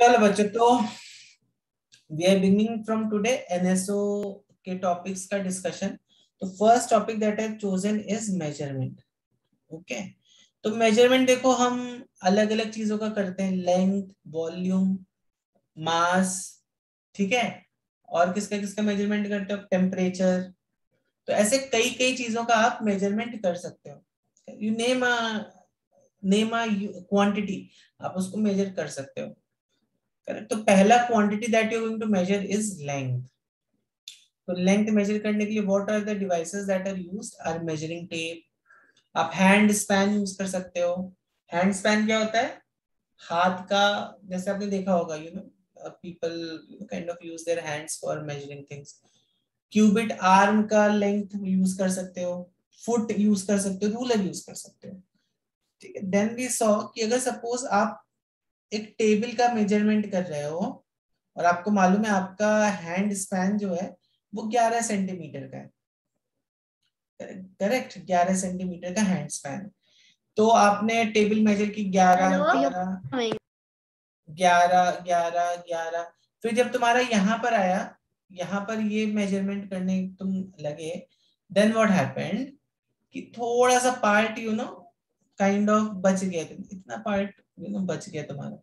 चलो बच्चों, तो we are beginning from today NSO के टॉपिक्स का डिस्कशन। तो first topic that I chosen is measurement. Okay, तो मेजरमेंट देखो हम अलग अलग चीजों का करते हैं, लेंथ, वॉल्यूम, मास, ठीक है। और किसका किसका मेजरमेंट करते हो, टेम्परेचर। तो ऐसे कई कई चीजों का आप मेजरमेंट कर सकते हो। यू नेम अ क्वांटिटी, आप उसको मेजर कर सकते हो। करेक्ट। तो पहला quantity that you going to measure is length. तो लेंथ मेजर करने के लिए what are the devices that are used, are measuring tape. आप हैंड स्पैन यूज कर सकते हो। हैंड स्पैन क्या होता है, हाथ का, जैसे आपने देखा होगा, you know people kind of use their hands for measuring things. Cubit, arm का लेंथ यूज कर सकते हो। फुट यूज कर सकते हो, रूलर यूज कर सकते हो। ठीक है। देन वी सॉ कि अगर सपोज आप एक टेबल का मेजरमेंट कर रहे हो और आपको मालूम है आपका हैंड स्पैन जो है वो 11 सेंटीमीटर का है। करेक्ट, 11 सेंटीमीटर का हैंड स्पैन। तो आपने टेबल मेजर की 11 11 11 11 11। फिर जब तुम्हारा यहाँ पर आया, यहाँ पर ये मेजरमेंट करने तुम लगे, देन व्हाट हैपेंड कि थोड़ा सा पार्ट काइंड ऑफ बच गया, इतना पार्ट बच गया तुम्हारा।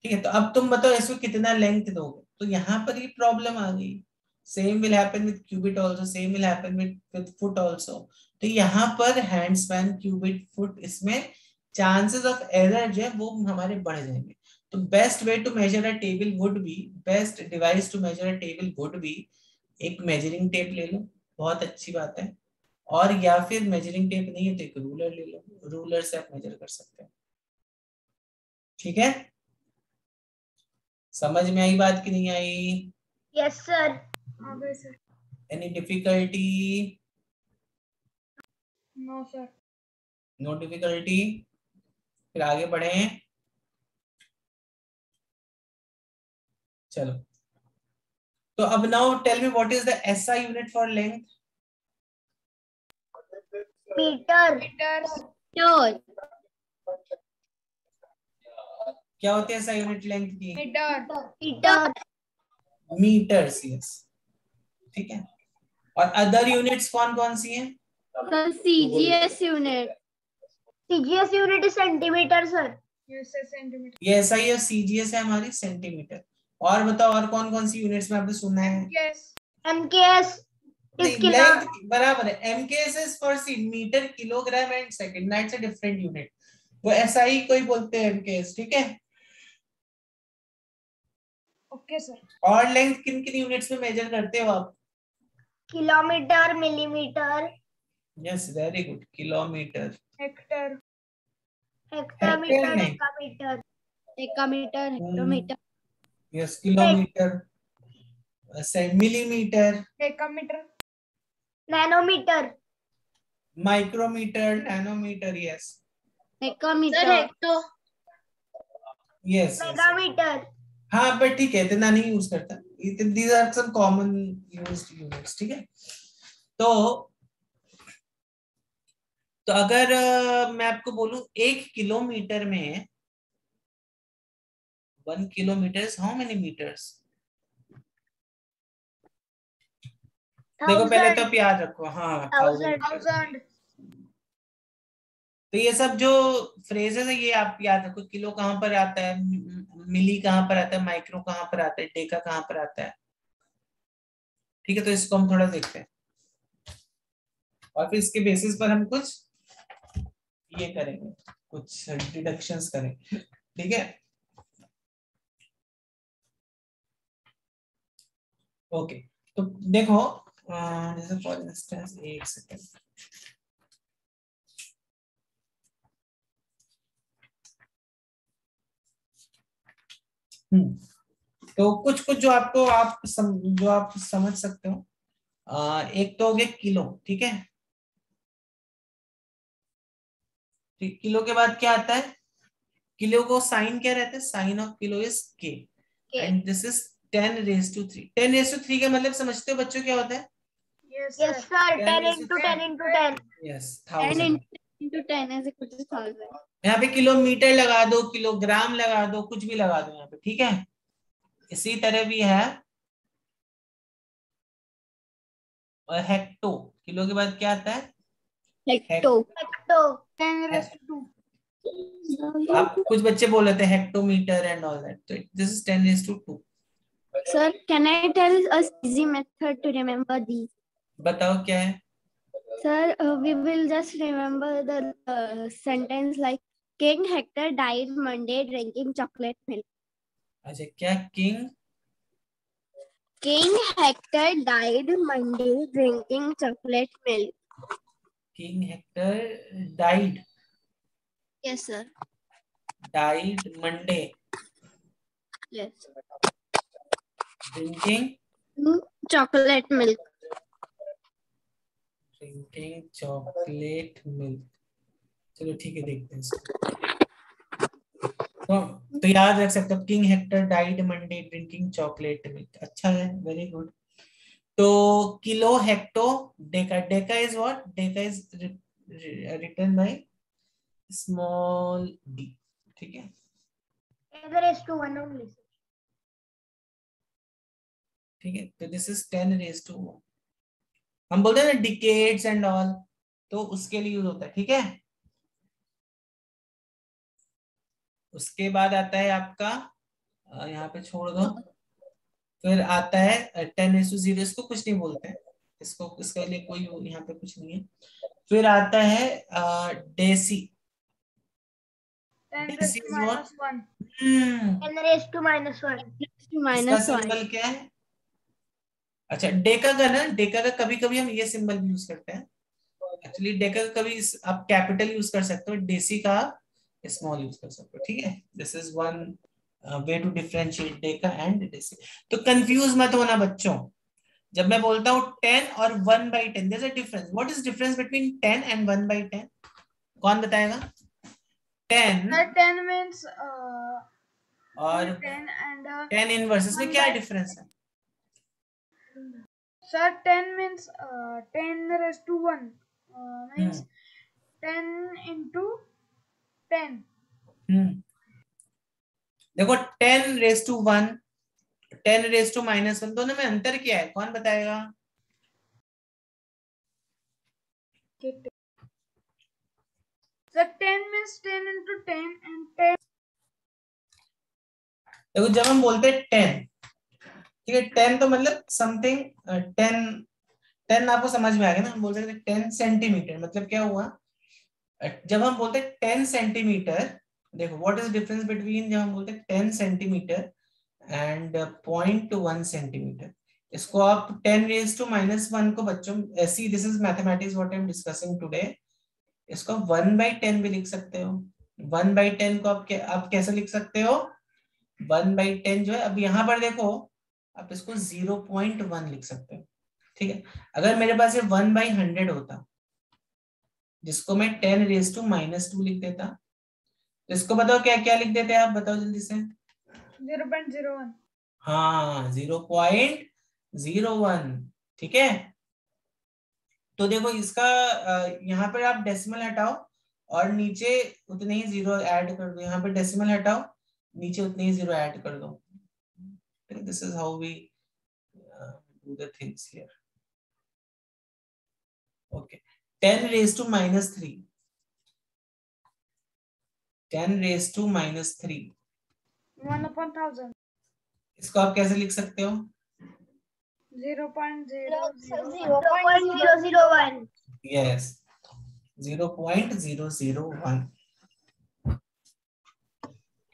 ठीक है। तो अब तुम बताओ इसको कितना लेंथ दोगे, तो यहाँ पर ये प्रॉब्लम आ गई। Same will happen with cubit also, same will happen with foot also. तो यहाँ पर हैंड स्पैन, क्यूबिट, फुट, इसमें चांसेस ऑफ एरर जो है वो हमारे बढ़ जाएंगे। तो best way to measure a table would be, best device to measure a table would be, एक मेजरिंग टेप ले लो, बहुत अच्छी बात है। और या फिर मेजरिंग टेप नहीं है तो एक रूलर ले लो, रूलर से आप मेजर कर सकते हो। ठीक है, समझ में आई बात कि नहीं आई? Yes sir. Okay sir. Any difficulty? No sir. No difficulty. फिर आगे बढ़े। चलो, तो अब now tell me what is the SI unit for length? Metre. Metre. क्या होती है एसआई यूनिट लेंथ की? मीटर। मीटर। Metres, yes. ठीक है। और अदर यूनिट्स कौन कौन सी हैं? CGS unit. CGS unit is centimetre sir. Yes centimetre. ये एसआई और सीजीएस है हमारी, सेंटीमीटर। और बताओ और कौन कौन सी यूनिट्स में आपने सुना है? एमकेएस नहीं, लेंथ बराबर है। MKS is for metre, kilogram and second, that's a different unit. वो एसआई को ही बोलते हैं एमकेएस, ठीक है। Okay sir. और लेंथ किन किन यूनिट्स में मेजर करते हो आप? Kilometre, millimetre. Yes, very good. Kilometre, hectare. Hectare hectometre, नहीं। Decametre. Decametre, hectometre. Yes, kilometre, millimetre, decametre, nanometre, micrometre, nanometre, yes. Hectometre, hecto, yes, megametre. हाँ, बट ठीक है, इतना नहीं यूज करता। These are some common used units, ठीक है। तो अगर मैं आपको बोलूं 1 किलोमीटर में, 1 किलोमीटर हाउ मेनी मीटर्स? देखो पहले तो आप याद रखो, हाँ, 1000। तो ये सब जो फ्रेजेस है ये आप याद रखो। किलो कहाँ पर आता है, मिली कहाँ पर आता है, माइक्रो कहाँ पर आता है, डेका कहाँ पर आता है। ठीक है, तो इसको हम थोड़ा देखते हैं और फिर इसके बेसिस पर हम कुछ ये करेंगे, कुछ डिडक्शंस करेंगे, ठीक है। ओके, तो देखो, जैसे फॉर इंस्टेंस, एक सेकेंड। तो कुछ कुछ जो आपको जो आप समझ सकते हो। एक तो हो गया किलो, ठीक है। ठीक, किलो के बाद क्या आता है? किलो को साइन क्या रहता है? साइन ऑफ किलो इज के, एंड दिस इज 10⁻3। 10⁻3 का मतलब समझते हो बच्चों क्या होता है? Yes sir, 10 into 10 into 10। Yes, 10 1000। into 10 is equal to 1000. यहाँ पे किलोमीटर लगा दो, किलोग्राम लगा दो, कुछ भी लगा दो यहाँ पे, ठीक है। इसी तरह भी है और हेक्टो, किलो के बाद क्या आता है? हेक्टो। हेक्टो 10 आप कुछ बच्चे बोल रहे थे हेक्टोमीटर एंड ऑल दैट, तो this is 10⁻²। Sir, can I tell us easy method to remember these? बताओ क्या है? Sir, we will just remember the sentence like King Hector died Monday drinking chocolate milk. अच्छा, क्या? King Hector died Monday drinking chocolate milk. King Hector died Yes, sir. Monday Yes. Drinking Chocolate milk. Chocolate milk. चलो ठीक है, देखते हैं इसको। तो याद रख सकते हो, king Hector died Monday drinking chocolate milk. अच्छा है, वेरी गुड। तो kilo hecto deca, deca is what? Deca is written by small d, ठीक है। 10⁻1 only. ठीक है, तो दिस इज 10⁻1। हम बोलते हैं ना डिकेड्स एंड ऑल, तो उसके लिए यूज होता है, ठीक है। उसके बाद आता है आपका, यहाँ पे छोड़ दो, फिर आता है 10⁻0, इसको कुछ नहीं बोलते हैं, इसको, इसके लिए कोई यहाँ पे कुछ नहीं है। फिर आता है डेसी। Deci is what? 10⁻1. इसका सिंबल क्या है? अच्छा, डेका का ना, डेका का कभी कभी हम ये सिंबल भी यूज करते हैं। एक्चुअली डेका का कभी आप कैपिटल यूज कर सकते हो, डेसी का स्मॉल यूज कर सकते हो, ठीक है। This is one way to differentiate deca and deci. तो कंफ्यूज मत होना बच्चों, जब मैं बोलता हूँ 10 और 1/10, there is a difference. What is difference between 10 and 1/10? कौन बताएगा? 10 10 means और 10 and 10 इनवर्स, इसमें क्या डिफरेंस है? sir 10 means 10⁻1 means 10 into 10. देखो 10⁻1, 10⁻⁻1, दोनों में अंतर क्या है? कौन बताएगा? Sir 10 means 10 into 10 and 10. देखो जब हम बोलते हैं 10, ठीक है, 10 तो मतलब समथिंग 10, 10 आपको समझ में आ गया ना। हम बोलते हैं 10 सेंटीमीटर, मतलब क्या हुआ? जब हम बोलते हैं 10 सेंटीमीटर, देखो व्हाट इज डिफरेंस बिटवीन, जब हम बोलते हैं 10 सेंटीमीटर एंड 0.1 सेंटीमीटर, इसको आप 10⁻⁻1 को बच्चों ऐसी, this is mathematics what I am discussing today, इसको 1/10 भी लिख सकते हो। 1/10 को आप कैसे लिख सकते हो? 1/10 जो है, अब यहाँ पर देखो, आप इसको 0.1 लिख सकते हो, ठीक है। अगर मेरे पास ये 1/100 होता, जिसको मैं 10⁻⁻2 लिख देता, तो इसको बताओ क्या क्या लिख देते? आप बताओ जल्दी से। 0.01. हाँ, 0.01, ठीक है। तो देखो इसका यहाँ पर आप डेसिमल हटाओ और नीचे उतने ही जीरो ऐड कर दो, यहाँ पे डेसिमल हटाओ, नीचे उतने ही जीरो ऐड कर दो। This is how we do the things here. Okay, 10⁻⁻3, 10⁻⁻3, 1/1000. इसको आप कैसे लिख सकते हो? 0.001. यस, 0.001,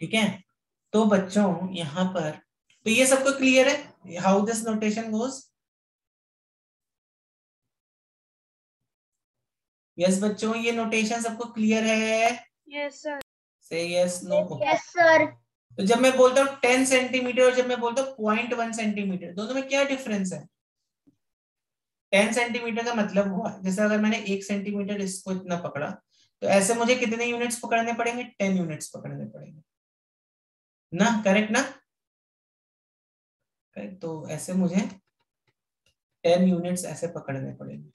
ठीक है। तो बच्चों यहाँ पर, तो ये सबको क्लियर है how this notation goes? Yes बच्चों, ये नोटेशन सबको क्लियर है? Yes, sir. से यस नो? Yes, sir. तो जब मैं बोलता हूँ 10 सेंटीमीटर और जब मैं बोलता हूँ 0.1 सेंटीमीटर, दोनों में क्या डिफरेंस है? 10 सेंटीमीटर का मतलब हुआ, जैसे अगर मैंने 1 सेंटीमीटर इसको इतना पकड़ा, तो ऐसे मुझे कितने यूनिट्स पकड़ने पड़ेंगे? 10 यूनिट्स पकड़ने पड़ेंगे ना, करेक्ट ना? तो ऐसे मुझे 10 यूनिट्स ऐसे पकड़ने पड़ेंगे।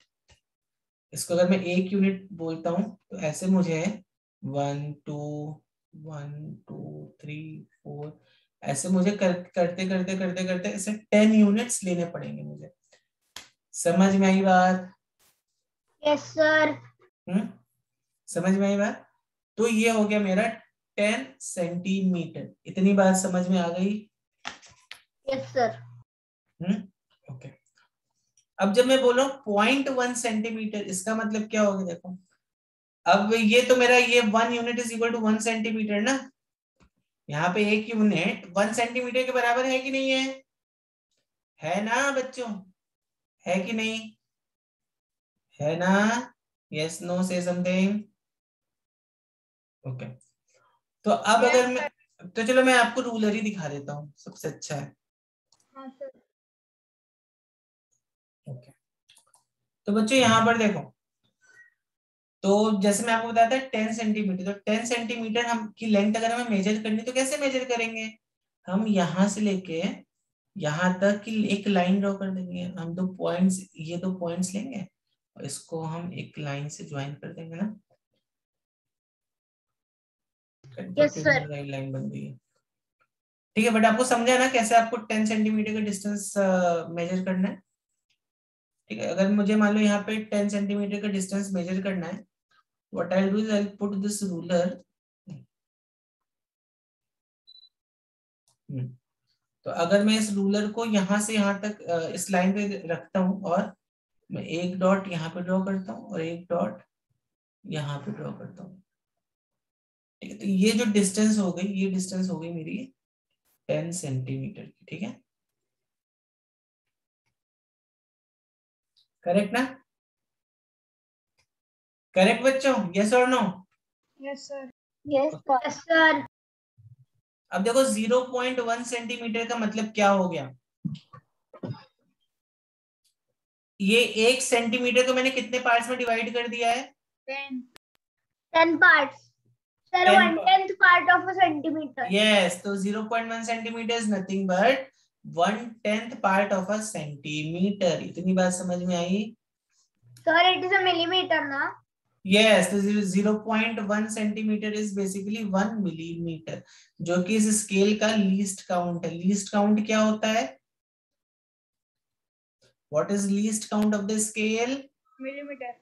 इसको अगर मैं 1 यूनिट बोलता हूँ, तो ऐसे मुझे 1 2 1 2 3 4, ऐसे मुझे करते करते करते करते ऐसे 10 यूनिट्स लेने पड़ेंगे मुझे। समझ में आई बात? Yes sir. समझ में आई बात? तो ये हो गया मेरा 10 सेंटीमीटर। इतनी बात समझ में आ गई? Yes sir. ओके। अब जब मैं बोल रहा हूँ 0.1 सेंटीमीटर, इसका मतलब क्या होगा? देखो, अब ये तो मेरा ये 1 unit is equal to 1 centimetre ना। यहाँ पे 1 यूनिट 1 सेंटीमीटर के बराबर है कि नहीं है? है ना बच्चों? है कि नहीं? है ना? Yes no say something. Okay. तो अब अगर मैं, तो चलो मैं आपको रूलर ही दिखा देता हूँ, सबसे अच्छा है। हाँ सर। ओके। तो बच्चों यहाँ पर देखो, तो जैसे मैं आपको बताया था 10 सेंटीमीटर, तो 10 सेंटीमीटर हम की लेंथ अगर हमें मेजर करनी तो कैसे मेजर करेंगे? हम यहां से लेके यहां तक की एक लाइन ड्रॉ कर देंगे। हम दो पॉइंट्स, ये दो पॉइंट्स लेंगे और इसको हम एक लाइन से ज्वाइन कर देंगे ना। Yes sir. लाइन बन गई है। ठीक है, बट आपको समझा ना कैसे आपको 10 सेंटीमीटर का डिस्टेंस मेजर करना है? ठीक है, अगर मुझे मान लो यहाँ पे 10 सेंटीमीटर का डिस्टेंस मेजर करना है, what I will do is I will put this ruler. तो अगर मैं इस रूलर को यहाँ से यहाँ तक इस लाइन पे रखता हूँ और मैं एक डॉट यहाँ पे ड्रॉ करता हूँ और एक डॉट यहाँ पे ड्रॉ करता हूँ। ठीक है, तो ये जो डिस्टेंस हो गई, ये डिस्टेंस हो गई मेरी 10 सेंटीमीटर की। ठीक है, करेक्ट ना? करेक्ट बच्चों, यस और no? Yes sir. Yes sir. अब देखो 0.1 सेंटीमीटर का मतलब क्या हो गया? ये 1 सेंटीमीटर को मैंने कितने पार्ट्स में डिवाइड कर दिया है? 10 parts sir. 1/10 part of a centimetre. Yes, तो 0.1 centimetre is nothing but 1/10 part of a centimetre. इतनी बात समझ में आई? Sir it is a millimetre ना? यस, तो 0.1 सेंटीमीटर इज बेसिकली 1 मिलीमीटर, जो कि इस स्केल का लीस्ट काउंट है। लीस्ट काउंट क्या होता है? What is least count of the scale? Millimetre.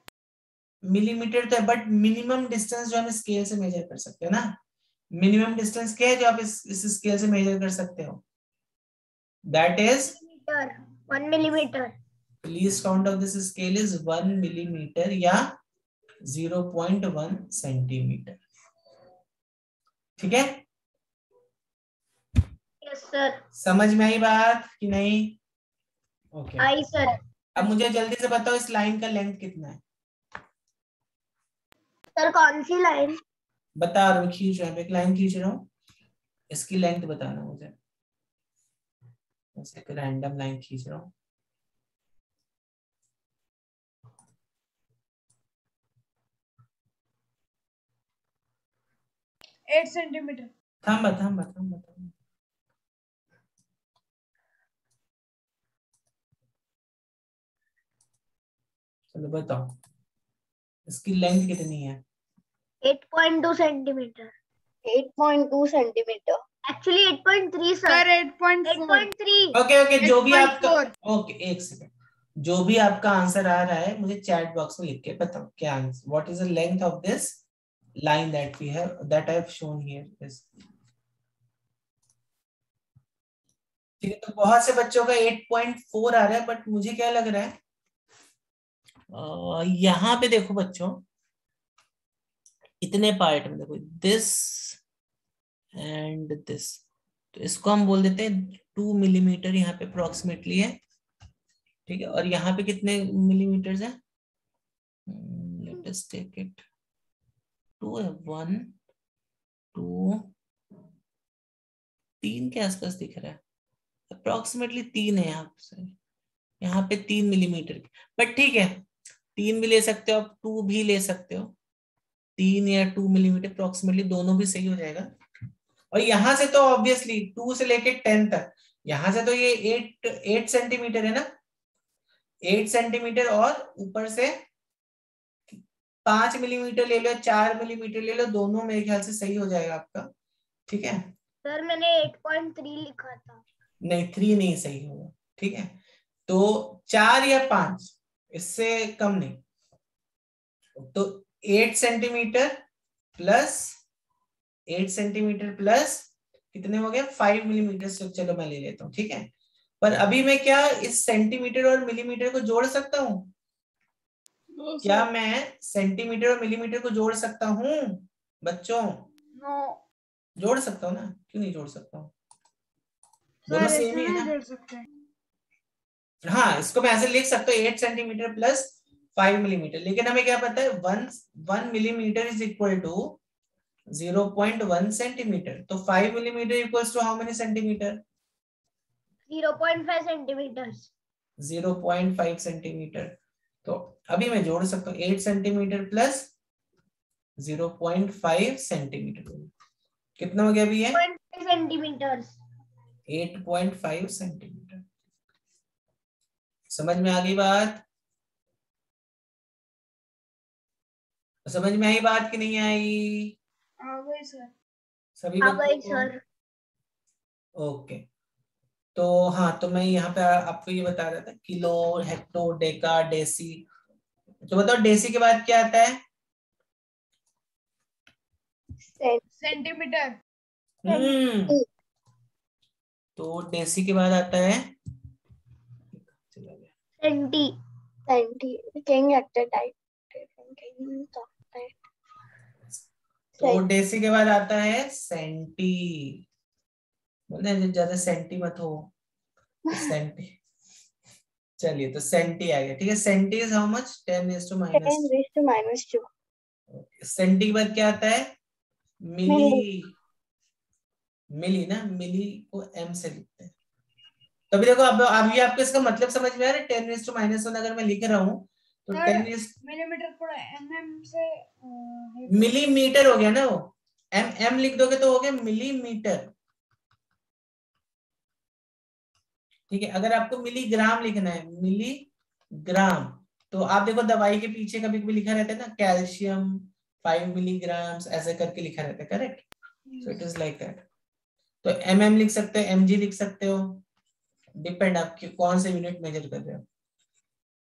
Millimetre तो है, बट मिनिमम डिस्टेंस जो हम स्केल से मेजर कर सकते हैं ना। मिनिमम डिस्टेंस क्या है जो आप इस स्केल से मेजर कर सकते हो? That is 1 millimetre. Least count of this scale is 1 millimetre या 0.1 सेंटीमीटर। ठीक है, यस सर। समझ में आई बात कि नहीं? ओके। आई सर। अब मुझे जल्दी से बताओ इस लाइन का लेंथ कितना है? सर कौन सी लाइन? बता रहा हूँ, खींच रहा हूँ, एक लाइन खींच रहा हूँ, इसकी लेंथ बताना मुझे। एक रैंडम लाइन खींच रहा हूँ। Eight centimetre. थांबा थांबा थांबा थांबा, चलो बताओ इसकी लेंथ कितनी है? 8.2 centimetre. 8.2 centimetre. Actually 8.3 sir. 8.3। Okay okay, जो भी आपका, ओके एक सेकंड, जो भी आपका आंसर आ रहा है मुझे चैट बॉक्स में लिख के बताओ क्या answer, what is the length of this line that we have, that I have shown here is। ठीक है, तो बहुत से बच्चों का 8.4 आ रहा है, बट मुझे क्या लग रहा है, यहाँ पे देखो बच्चों, इतने पार्ट में देखो, दिस एंड दिस, तो इसको हम बोल देते हैं 2 मिलीमीटर यहाँ पे अप्रोक्सीमेटली है। ठीक है, और यहाँ पे कितने मिलीमीटर है? लेट अस टेक इट 2 है, 1 2 3 के आसपास दिख रहा है, अप्रोक्सीमेटली 3 है यहाँ पे 3 मिलीमीटर की। बट ठीक है, 3 भी ले सकते हो आप, 2 भी ले सकते हो, 3 या 2 मिलीमीटर अप्रोक्सीमेटली दोनों भी सही हो जाएगा। और यहां से तो ऑब्वियसली 2 से लेके 10 तक, यहां से तो ये 8 सेंटीमीटर है ना, 8 सेंटीमीटर और ऊपर से 5 मिलीमीटर ले लो, 4 मिलीमीटर ले लो, दोनों मेरे ख्याल से सही हो जाएगा आपका। ठीक है सर मैंने 8.3 लिखा था। नहीं 3 नहीं सही होगा। ठीक है तो 4 या 5 इससे कम नहीं, तो 8 सेंटीमीटर प्लस 8 सेंटीमीटर प्लस कितने हो गए 5 मिलीमीटर से, चलो मैं ले लेता हूँ। ठीक है पर अभी मैं क्या इस सेंटीमीटर और मिलीमीटर को जोड़ सकता हूँ? क्या मैं सेंटीमीटर और मिलीमीटर को जोड़ सकता हूँ बच्चों? नो जोड़ सकता हूँ ना, क्यों नहीं जोड़ सकता हूँ? दोनों सेम ही है ना। जोड़ सकते हैं। हाँ इसको मैं ऐसे लिख सकता हूँ 8 सेंटीमीटर प्लस 5 मिलीमीटर, लेकिन हमें क्या पता है 1 millimetre is equal to 0.1 centimetre, तो 5 millimetre equals to how many centimetre? 0.5 centimetre. 0.5 centimetre. तो अभी मैं जोड़ सकता हूँ 8 सेंटीमीटर प्लस 0.5 सेंटीमीटर, कितना हो गया अभी ये? 8.5 सेंटीमीटर। 8.5 सेंटीमीटर। समझ में आ गई बात? समझ में आई बात कि नहीं आई? आ गई सर। सभी आ बच्चों गई को? सर। ओके तो हाँ तो मैं यहाँ पे आपको ये बता रहा था किलो, हेक्टो, डेका, डेसी। तो बताओ डेसी के बाद क्या आता है? सेंटीमीटर। हम्म तो डेसी के बाद आता है चला गया। Centi centi king Hector died. तो डेसी के बाद आता है सेंटी। बोलते हैं ज्यादा सेंटी मत हो, तो सेंटी। चलिए तो सेंटी आ गया। ठीक है centi is how much 10⁻²। Centi के बाद क्या आता है? मिली। मिली ना, मिली को एम से लिखते हैं। तो अभी देखो अब अभी आपको इसका मतलब समझ में आ रहा है 10⁻⁻1 अगर मैं लिख रहा हूँ तो 10 मिलीमीटर को एमएम से मिलीमीटर हो गया ना वो, एम एम लिख दोगे तो हो गया मिलीमीटर। ठीक है अगर आपको मिलीग्राम लिखना है मिलीग्राम, तो आप देखो दवाई के पीछे कभी कभी लिखा रहता है ना कैल्शियम 5 मिलीग्राम्स ऐसे करके लिखा रहता है, correct? So it is like that. तो एम लिख सकते हो, एमजी लिख सकते हो, डिपेंड आप कौन से यूनिट मेजर कर रहे हो।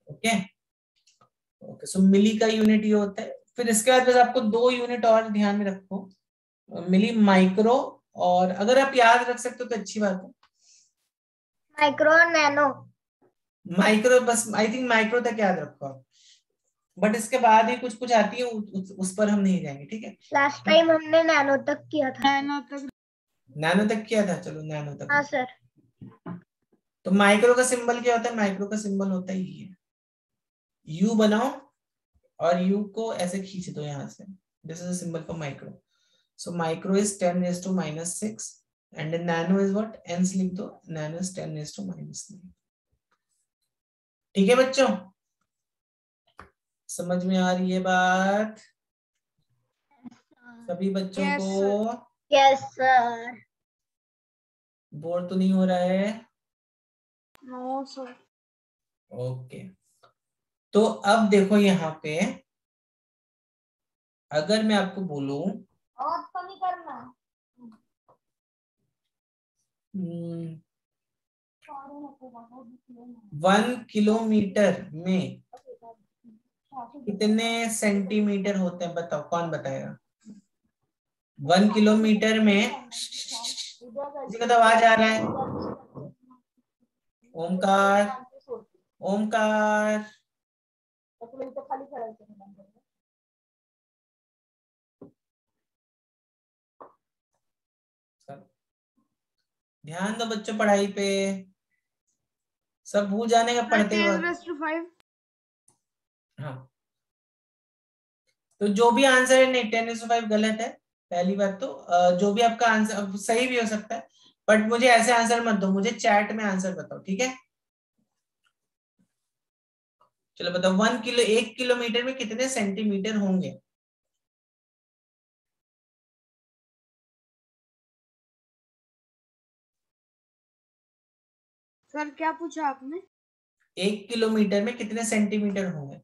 ओके ओके सो मिली का यूनिट ये होता है। फिर इसके बाद बस आपको 2 यूनिट और ध्यान में रखो, मिली माइक्रो, और अगर आप याद रख सकते हो तो अच्छी बात है। Micro nano. माइक्रो बस आई थिंक माइक्रो तक याद रखो आप, बट इसके बाद ही कुछ कुछ आती है उस पर हम नहीं जाएंगे। ठीक है लास्ट टाइम हमने नैनो तक किया था। नैनो तक किया था, चलो नैनो तक। हाँ सर। तो माइक्रो का सिंबल क्या होता है? माइक्रो का सिंबल होता है ये, यू बनाओ और यू को ऐसे खींच दो यहाँ से, this is symbol for micro. So micro is 10⁻⁻6 and nano is what? N लिख दो, नैनो इज 10⁻⁻9। ठीक है बच्चों, समझ में आ रही है बात सभी बच्चों को? Yes sir. बोर तो नहीं हो रहा है? No sir. ओके तो अब देखो यहाँ पे अगर मैं आपको बोलूं और तो नहीं करना। 1 किलोमीटर में कितने सेंटीमीटर होते हैं? बताओ, कौन बताएगा? 1 किलोमीटर में किसी का तो आवाज आ रहा है। ओमकार, ओमकार। ध्यान दो बच्चों पढ़ाई पे, सब भूल जाने का पढ़ते वक्त। हाँ तो जो भी आंसर है, नहीं 10⁻5 गलत है पहली बात तो। जो भी आपका आंसर सही भी हो सकता है, बट मुझे ऐसे आंसर मत दो, मुझे चैट में आंसर बताओ। ठीक है चलो बताओ 1 किलोमीटर में कितने सेंटीमीटर होंगे? सर क्या पूछा आपने? 1 किलोमीटर में कितने सेंटीमीटर होंगे?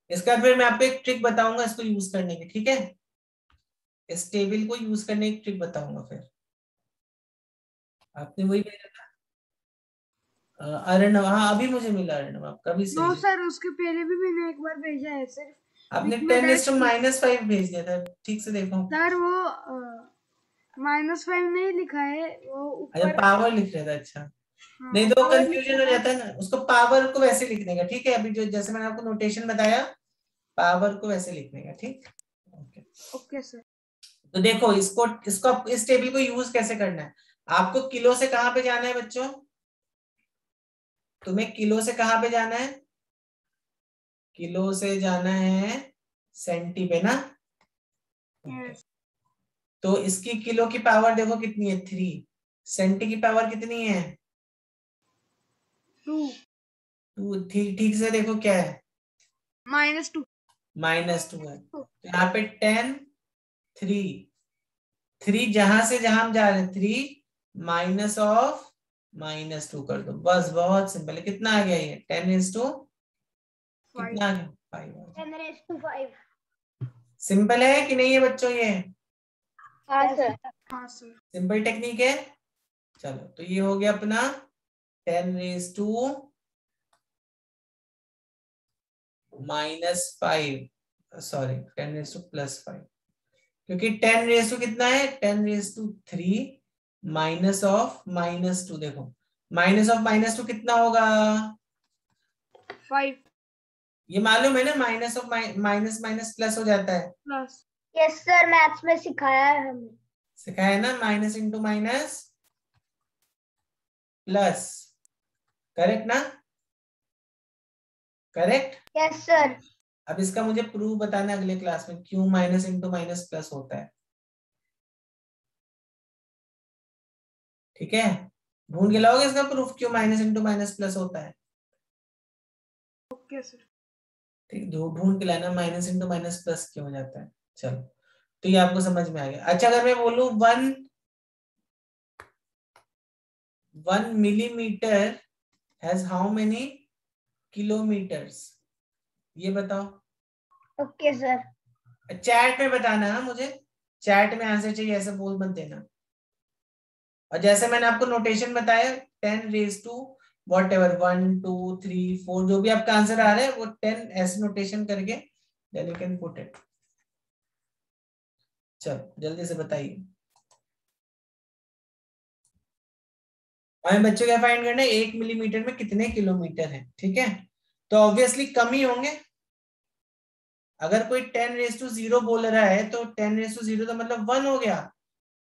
इसका फिर मैं आपको एक ट्रिक बताऊंगा इसको यूज करने की, ठीक है? इस टेबल को यूज करने की ट्रिक बताऊंगा फिर। आपने वही भेजा था अर्णव, हाँ अभी मुझे मिला अर्णव, आपका भी नो सही। सर, उसके पहले भी मैंने एक बार भेजा है सिर्फ। आपने Big में 10⁻⁵ भेज दिया था, ठीक से देखो। सर वो -5 नहीं लिखा है, वो अच्छा ऊपर। पावर लिख रहा था, अच्छा। हाँ, नहीं तो power कंफ्यूजन हो लिखा है। जाता है ना, उसको पावर को वैसे लिखने का, ठीक है? अभी जो जैसे मैंने आपको नोटेशन बताया, पावर को वैसे लिखने का, ठीक? Okay okay sir. तो देखो इसको इसको इस टेबल को यूज कैसे करना है। आपको किलो से कहां पे जाना है बच्चों? तुम्हें किलो से कहां पे जाना है? किलो से जाना है सेंटी पे ना। यस। तो इसकी किलो की पावर देखो कितनी है, 3। सेंटी की पावर कितनी है? 2 2। ठीक से देखो क्या है, -2 -2 है। तो यहाँ पे 10 3 3 जहां से जहां हम जा रहे हैं 3 माइनस ऑफ -2 कर दो, बस बहुत सिंपल है। कितना आ गया ये 10⁻, कितना आ गया 5। 10⁻5। सिंपल है कि नहीं है बच्चों ये? हाँ सर। हाँ सर। सिंपल टेक्निक है। चलो तो ये हो गया अपना 10⁻⁵, सॉरी 10⁻+5, क्योंकि 10⁻, कितना है 10⁻³ माइनस ऑफ -2। देखो माइनस ऑफ -2 कितना होगा? 5 ये मालूम है ना, minus of minus minus plus हो जाता है। प्लस। यस सर, मैथ्स में सिखाया है हमने। सिखाया है ना, minus into minus plus, correct ना? करेक्ट। Yes sir. अब इसका मुझे प्रूफ बताना अगले क्लास में, क्यों माइनस इंटू माइनस प्लस होता है, ठीक है? ढूंढ के लाओगे इसका प्रूफ, क्यों माइनस इंटू माइनस प्लस होता है। Okay sir. ठीक, ढूंढ के लाना माइनस इंटू माइनस प्लस क्यों हो जाता है। चलो तो ये आपको समझ में आ गया। अच्छा अगर मैं बोलूं 1 millimeter has how many kilometers, ये बताओ। Okay sir. चैट में बताना है मुझे, चैट में आंसर चाहिए, ऐसे बोल मत देना। और जैसे मैंने आपको नोटेशन बताया 10⁻, वॉट एवर 1 2 3 4 जो भी आपका आंसर आ रहा है वो 10 ऐसे नोटेशन करके then you can put it. चलो जल्दी से बताइए, हमें बच्चों क्या फाइंड करना है, 1 मिलीमीटर में कितने किलोमीटर है, ठीक है? तो ऑब्वियसली कम ही होंगे। अगर कोई 10⁻0 बोल रहा है तो 10⁻0 तो मतलब 1 हो गया।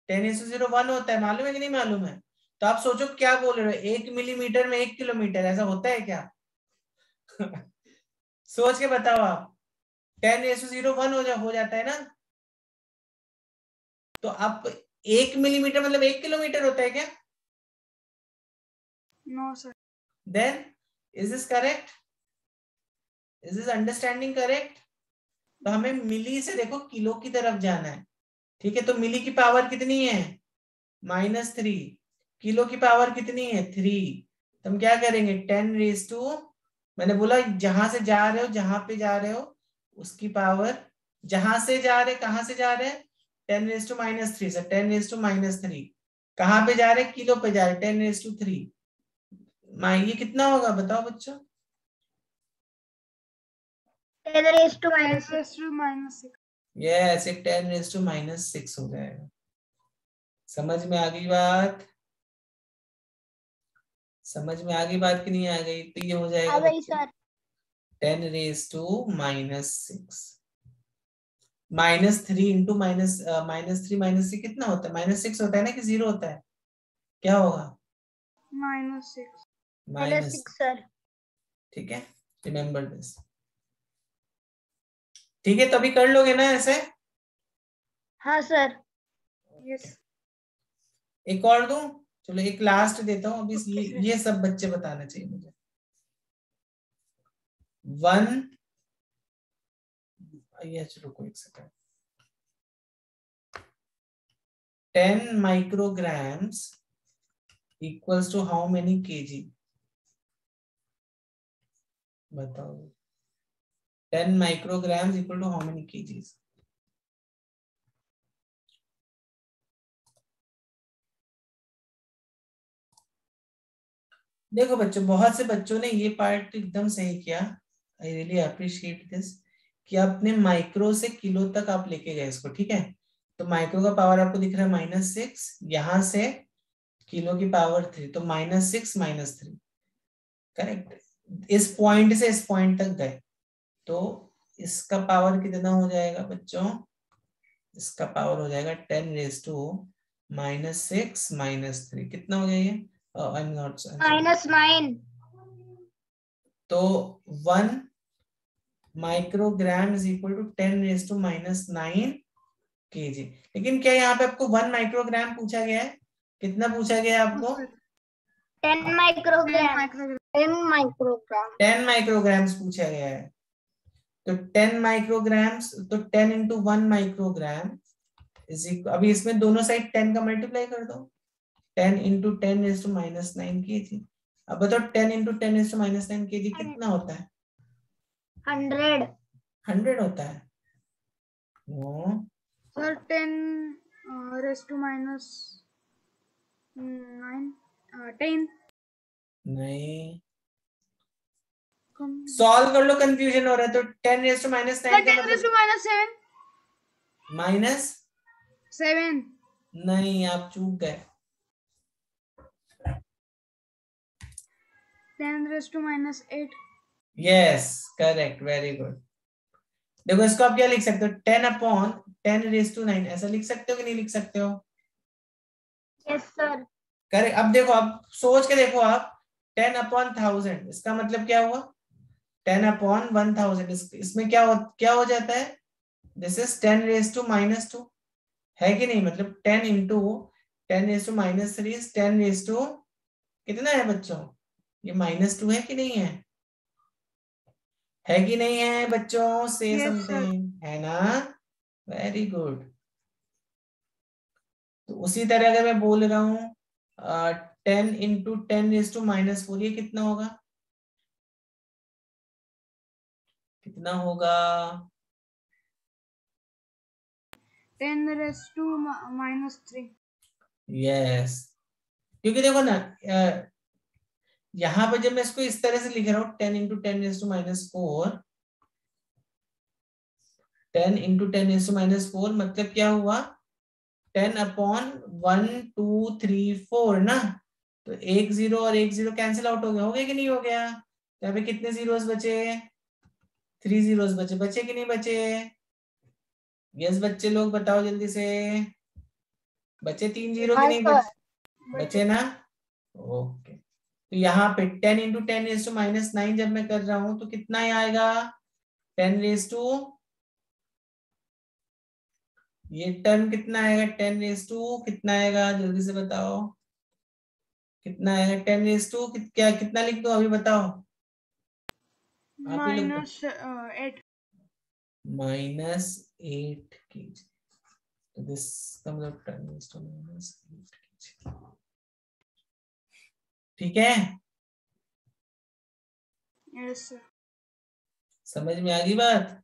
10⁻0 1 होता है, मालूम है कि नहीं मालूम है? तो आप सोचो क्या बोल रहे हो, 1 मिलीमीटर में 1 किलोमीटर, ऐसा होता है क्या? सोच के बताओ आप। 10⁻0 1 हो जाता है ना। तो आप 1 मिलीमीटर मतलब 1 किलोमीटर होता है क्या? No sir. Then is this correct? Is this understanding correct? तो हमें मिली से देखो किलो की तरफ जाना है, ठीक है? तो मिली की पावर कितनी है -3, किलो की पावर कितनी है 3। तो हम क्या करेंगे 10⁻, मैंने बोला जहां से जा रहे हो, जहां पे जा रहे हो उसकी पावर, जहां से जा रहे कहां से जा रहे हैं 10⁻³ से 10⁻³ कहां पे जा रहे हैं, किलो पे जा रहे 10⁻3। ये कितना होगा बताओ बच्चों? 10⁻⁻6। यस, 10⁻⁻6 हो जाएगा। समझ में आ गई बात? समझ में आ गई बात कि नहीं आ गई? तो ये हो जाएगा आ गई बच्चों सर। 10⁻⁻6 -3 इंटू -3 कितना होता है, -6 होता है ना कि 0 होता है, क्या होगा -6। Minus, 6 sir. ठीक है? रिमेम्बर दिस, ठीक है? तभी कर लोगे ना ऐसे। हाँ सर। यस। एक और दूं, चलो एक लास्ट देता हूँ अभी, ये सब बच्चे बताना चाहिए मुझे। 1, ये रुको एक second, 10 micrograms equals to how many kg, बताओ। 10 micrograms equal to how many kgs? देखो बच्चों, बहुत से बच्चों ने ये पार्ट एकदम सही किया, आई रियली अप्रिशिएट दिस, कि आपने माइक्रो से किलो तक आप लेके गए इसको, ठीक है। तो माइक्रो का पावर आपको दिख रहा है -6, यहां से किलो की पावर 3, तो -6 -3, करेक्ट। इस पॉइंट से इस पॉइंट तक गए, तो इसका पावर कितना हो जाएगा बच्चों? इसका पावर हो जाएगा 10 raised to -6 -3, कितना हो जाएगा? -9. तो 1 microgram is equal to 10 raised to -9 kg। लेकिन क्या यहाँ पे आपको 1 माइक्रोग्राम पूछा गया है? कितना पूछा गया है आपको? 10 माइक्रोग्राम। 10 माइक्रोग्राम। 10 माइक्रोग्राम्स पूछा गया है। तो 10 माइक्रोग्राम्स, तो 10 into 1 माइक्रोग्राम इज इक्वल, अभी इसमें दोनों साइड 10 का मल्टीप्लाई कर दो, 10 into 10 raised to -9 kg। अब बताओ 10 into 10 raised to -9 kg कितना होता है? 100। 100 होता है। नो सर 10 raised to -9 10 नहीं, सॉल्व कर लो, कंफ्यूजन हो रहा है। तो 10 raised to -9 का 10 raised to मतलब -7 नहीं, आप चूक गए। 10 raised to -8। Yes correct, very good. देखो इसको आप क्या लिख सकते हो? 10/10 raised to 9, ऐसा लिख सकते हो कि नहीं लिख सकते हो? Yes sir. करेक्ट। अब देखो, आप सोच के देखो, आप 10/1000, इसका मतलब क्या हुआ? 10/1000। इसमें क्या हो जाता है? दिस इज 10 raised to -2, है कि नहीं? मतलब 10 into 10 raised to -3 is 10 raised to कितना है बच्चों? ये -2 है कि नहीं है? है कि नहीं है बच्चों? से Yes, समथिंग, है ना? Very good. तो उसी तरह अगर मैं बोल रहा हूँ 10 into 10 raised to -4, ये कितना होगा? कितना होगा? 10 raised to -3। यस, क्योंकि देखो ना, यहां पर जब मैं इसको इस तरह से लिख रहा हूँ 10 into 10 raised to -4, 10 into 10 raised to -4 मतलब क्या हुआ? 10/1 2 3 4 ना। तो 1 0 और 1 0 कैंसिल आउट हो गया कि नहीं हो गया? यहाँ पे कितने जीरोस बचे? 3 जीरोस बचे कि नहीं बचे? यस बच्चे लोग बताओ जल्दी से, बचे 3 जीरो कि नहीं बचे ना? ओके। तो यहाँ पे 10 into 10 raised to -9 जब मैं कर रहा हूं तो कितना ही आएगा? 10 raised to, ये टर्म कितना आएगा? 10 raised to कितना आएगा? जल्दी से बताओ कितना आएगा? 10 raised to क्या, कितना लिख दो अभी बताओ? आप ही लोग -8। -8 kg। तो दिस का मतलब 10 raised to -8 kg। ठीक है, Yes, sir। समझ में आ गई बात?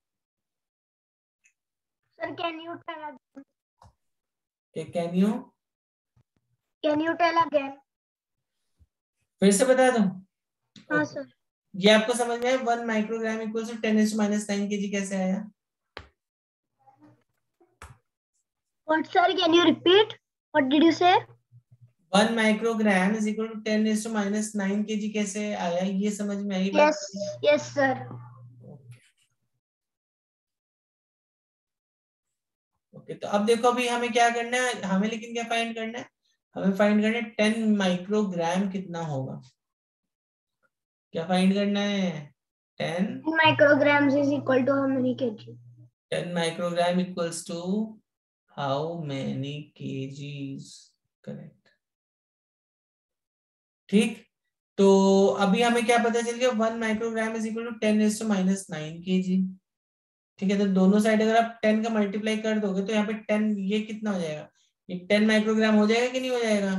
Sir can you tell again? फिर से बता दूं? हाँ सर। ये आपको समझ में आया? 1 microgram equals to 10 raised to -9 kg कैसे आया? What sir? Can you repeat? What did you say? 1 microgram is equal to 10 raised to -9 kg कैसे आया? ये समझ में आई बात? Yes sir. ओके, तो अब देखो, अभी हमें क्या करना है? हमें लेकिन क्या फाइंड करना है? हमें फाइंड करना है 10 माइक्रोग्राम कितना होगा। क्या फाइंड करना है? 10 micrograms is equal to how many kg? 10 microgram equals to how many kgs, correct. ठीक, तो अभी हमें क्या पता चल गया? 1 microgram is equal to 10 raised to -9 kg। ठीक है, तो दोनों साइड अगर आप 10 का मल्टीप्लाई कर दोगे तो यहाँ पे 10, ये कितना हो जाएगा? ये 10 माइक्रोग्राम हो जाएगा कि नहीं हो जाएगा?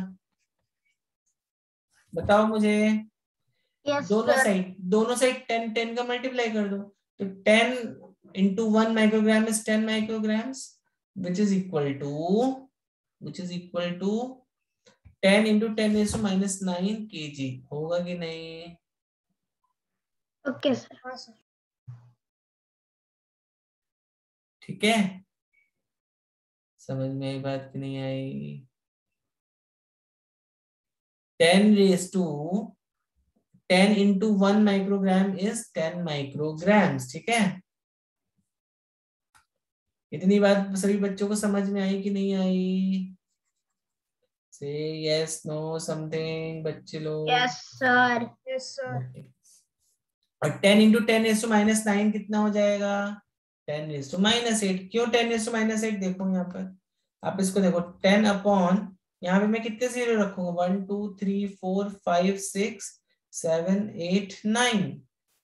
बताओ मुझे। Yes दोनों sir. साइड 10 10 का मल्टीप्लाई कर दो, तो 10 into 1 microgram is 10 micrograms, which is equal to 10 into 10 is to minus 9 kg. होगा कि नहीं? Okay sir. हाँ सर। ठीक है, समझ में आई बात कि नहीं आई? 10 into 1 microgram is 10 micrograms. ठीक है, इतनी बात सभी बच्चों को समझ में आई कि नहीं आई? से यस नो समथिंग बच्चे लोग। Yes sir. Yes sir. और 10 into 10 is to minus 9 कितना हो जाएगा? 10 is to minus 8। क्यों 10 is to minus 8? देखो यहाँ पर, आप इसको देखो, 10 अपॉन, यहाँ पे मैं कितने जीरो रखूंगा? 1 2 3 4 5 6 7 8 9।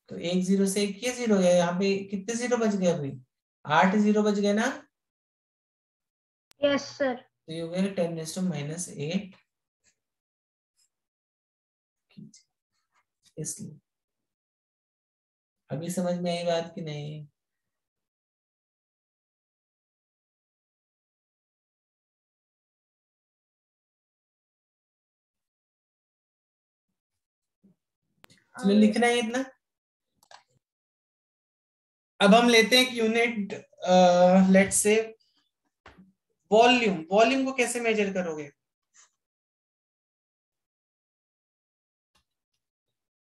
तो एक जीरो से एक ये जीरो गया, यहाँ पे कितने जीरो बच गए? अभी 8 जीरो बच गए ना? Yes sir. तो ये हो गया 10 is to minus 8, इसलिए। अभी समझ में आई बात कि नहीं? चलो लिखना है इतना। अब हम लेते हैं एक unit, let's say volume. Volume को कैसे मेजर करोगे?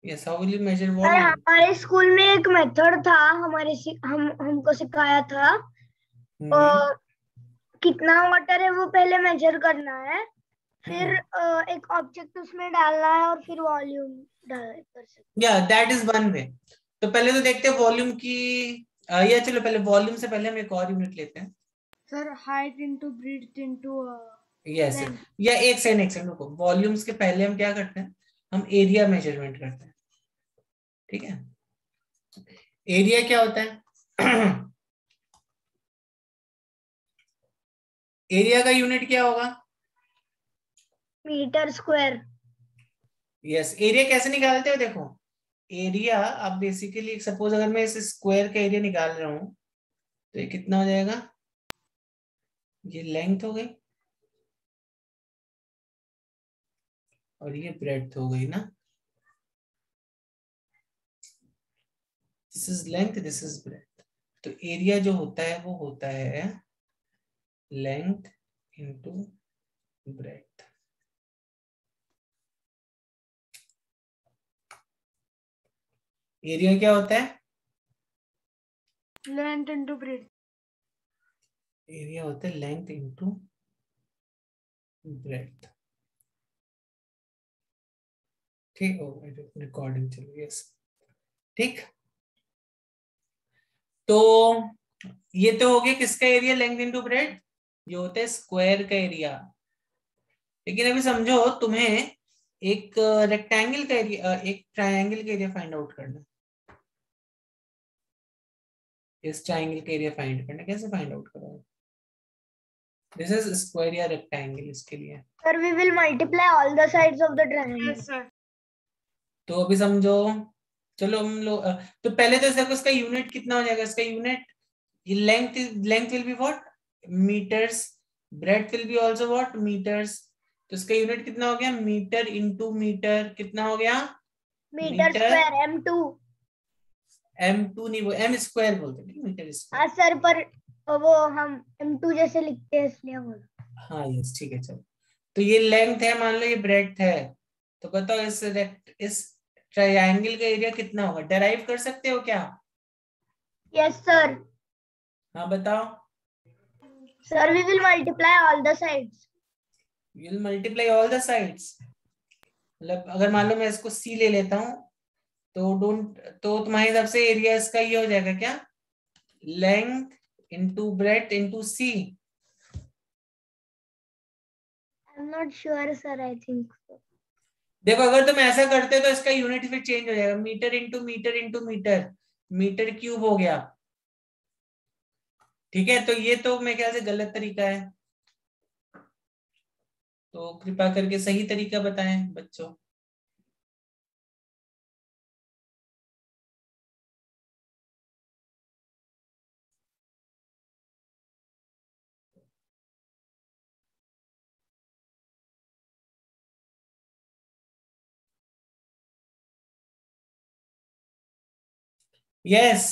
Yes, how will you measure volume? हमारे स्कूल में एक मेथड था, हमको सिखाया था। कितना वाटर है वो पहले मेजर करना है, फिर एक ऑब्जेक्ट उसमें डालना है और फिर वॉल्यूम कर सकते। या दैट इज वन वे। तो पहले तो देखते हैं वॉल्यूम की, या चलो पहले वॉल्यूम से पहले हम एक और यूनिट लेते हैं। Sir height into breadth into yes, या एक सेकंड रुको। वॉल्यूम्स के पहले हम क्या करते हैं? हम एरिया मेजरमेंट करते हैं। ठीक है, एरिया क्या होता है? एरिया का यूनिट क्या होगा? Metre square. यस, एरिया कैसे निकालते हो? देखो, एरिया आप बेसिकली, सपोज अगर मैं इस स्क्वायर का एरिया निकाल रहा हूं, तो ये कितना हो जाएगा? ये लेंथ हो गई और ये ब्रेड्थ हो गई ना। This is length, this is breadth. तो एरिया जो होता है वो होता है लेंथ इंटू ब्रेड्थ। एरिया क्या होता है? Length into breathe. एरिया होता है लेंथ इंटू ब्रेड्थ। ठीक, रिकॉर्डिंग चल रही है। ठीक, तो ये तो हो गया किसका एरिया? लेंथ इंटू ब्रेड्थ, जो होता है स्क्वायर का एरिया। लेकिन अभी समझो, तुम्हें एक रेक्टेंगल का एरिया, एक ट्रायंगल का एरिया फाइंड आउट करना है। इस ट्रायंगल का एरिया फाइंड करना, कैसे फाइंड आउट करोगे? दिस इज स्क्वायर या रेक्टेंगल, इसके लिए sir we will multiply all the sides of the triangle. Yes sir. तो अभी समझो, चलो हम लोग, तो पहले तो देखो इसका यूनिट कितना हो जाएगा? इसका unit, length will be what? Metres. Breadth will be also what? Metres. तो इसका यूनिट कितना हो गया? Metre into metre. कितना हो गया? Metre square m2। m2 नहीं, वो m स्क्वायर बोलते हैं, मीटर स्क्वायर। हाँ सर, पर वो हम m2 जैसे लिखते हैं इसलिए बोला। हाँ यस, ठीक है चलो। तो ये लेंथ है, मान लो ये ब्रेड्थ है। तो बताओ इस ट्रायंगल का एरिया कितना होगा? डेराइव कर सकते हो क्या? Yes sir. हाँ बताओ। Sir we will multiply all the sides. You will multiply all the sides. मतलब अगर मान लो मैं इसको c ले लेता हूं, तो तुम्हारे हिसाब से एरिया इसका ये हो जाएगा क्या? Length into breadth into c। I am not sure sir, I think so. देखो, अगर तुम ऐसा करते हो तो इसका यूनिट फिर चेंज हो जाएगा। Metre into metre into metre, metre cube हो गया। ठीक है, तो ये तो मेरे ख्याल से गलत तरीका है। तो कृपा करके सही तरीका बताएं बच्चों। यस।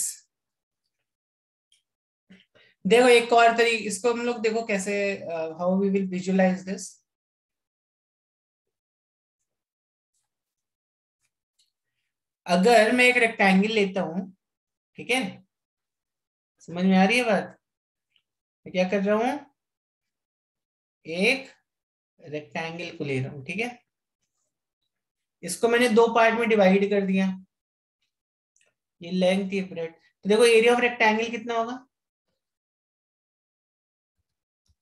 देखो एक और तरीके, इसको हम लोग देखो कैसे, how we will visualise this. अगर मैं एक रेक्टेंगल लेता हूं, ठीक है, समझ में आ रही है बात? मैं क्या कर रहा हूं, एक रेक्टेंगल को ले रहा हूं, ठीक है, इसको मैंने दो पार्ट में डिवाइड कर दिया, ये लेंथ ये ब्रेड। तो देखो एरिया ऑफ रेक्टेंगल कितना होगा,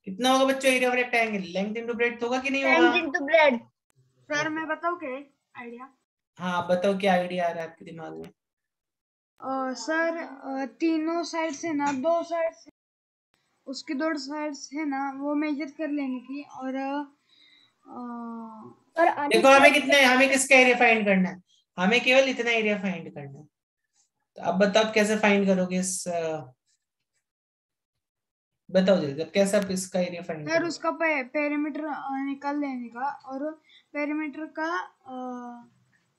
कितना होगा बच्चों area of rectangle? Length into breadth होगा कि नहीं होगा? Length into breadth. सर मैं बताऊँ क्या आइडिया? हाँ बताओ क्या आइडिया आ रहा है आपके दिमाग में? सर तीनों साइड से ना, दो साइड से, उसकी दो साइड है ना, वो मेजर कर लेने की। और देखो हमें कितने, हमें किसका एरिया फाइंड करना है? हमें केवल इतना एरिया फाइंड करना है। तो अब बताओ आप कैसे फाइंड करोगे इस, बताओ जल्दी, अब कैसे आप इसका एरिया फाइंड सर करोगे? उसका पेरीमीटर निकाल लेने का, और पेरीमीटर का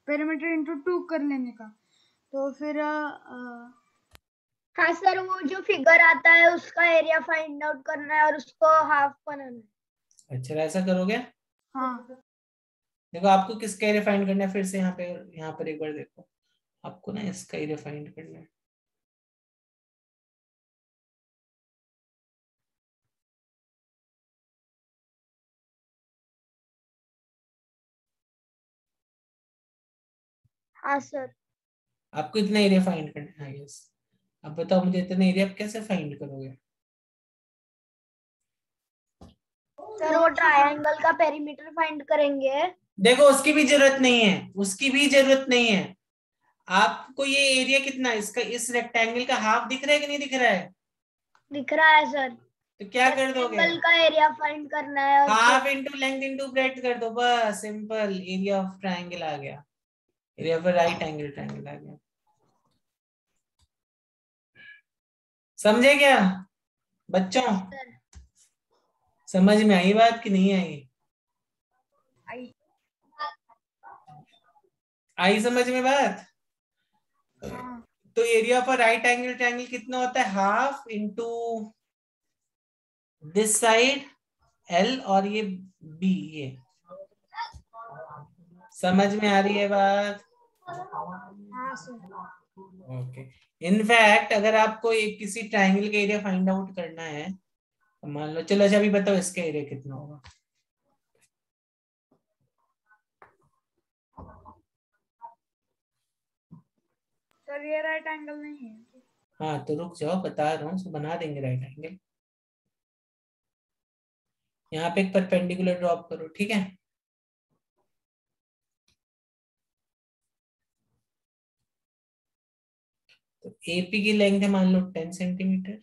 पेरीमीटर इंटू 2 कर लेने का। तो फिर हाँ सर, वो जो फिगर आता है उसका एरिया फाइंड आउट करना है और उसको हाफ बनाना है। अच्छा ऐसा करोगे? हाँ देखो आपको किसका एरिया फाइंड करना है फिर से, यहाँ पे, यहाँ पर एक बार देखो, आपको ना इसका एरिया फाइंड करना है। हाँ सर। आपको इतना एरिया फाइंड करना है, यस। अब बताओ मुझे इतना एरिया आप कैसे फाइंड करोगे? सर वो ट्रायंगल का पेरीमीटर फाइंड करेंगे। देखो उसकी भी जरूरत नहीं है, उसकी भी जरूरत नहीं है। आपको ये एरिया कितना है इसका, इस रेक्टेंगल का हाफ दिख रहा है कि नहीं दिख रहा है? दिख रहा है सर। तो क्या कर दोगे? रेक्टेंगल का एरिया फाइंड करना है और half into length into breadth कर दो, बस सिंपल, एरिया ऑफ ट्राइंगल आ गया, area of right angle triangle आ गया। समझे क्या बच्चों? Yes sir. समझ में आई बात कि नहीं आई? आई समझ में बात? हाँ तो area of right angle triangle कितना होता है, half into this side L और ये बी, ये समझ में आ रही है बात? हाँ सर। ओके। इनफैक्ट अगर आपको एक किसी ट्राइंगल का एरिया फाइंड आउट करना है, तो मान लो, चलो अच्छा अभी बताओ इसका एरिया कितना होगा। सर ये राइट एंगल नहीं है। हाँ तो रुक जाओ, बता रहा हूँ, बना देंगे राइट एंगल। यहाँ पे एक परपेंडिकुलर ड्रॉप करो, ठीक है। तो एपी की लेंथ है मान लो 10 सेंटीमीटर,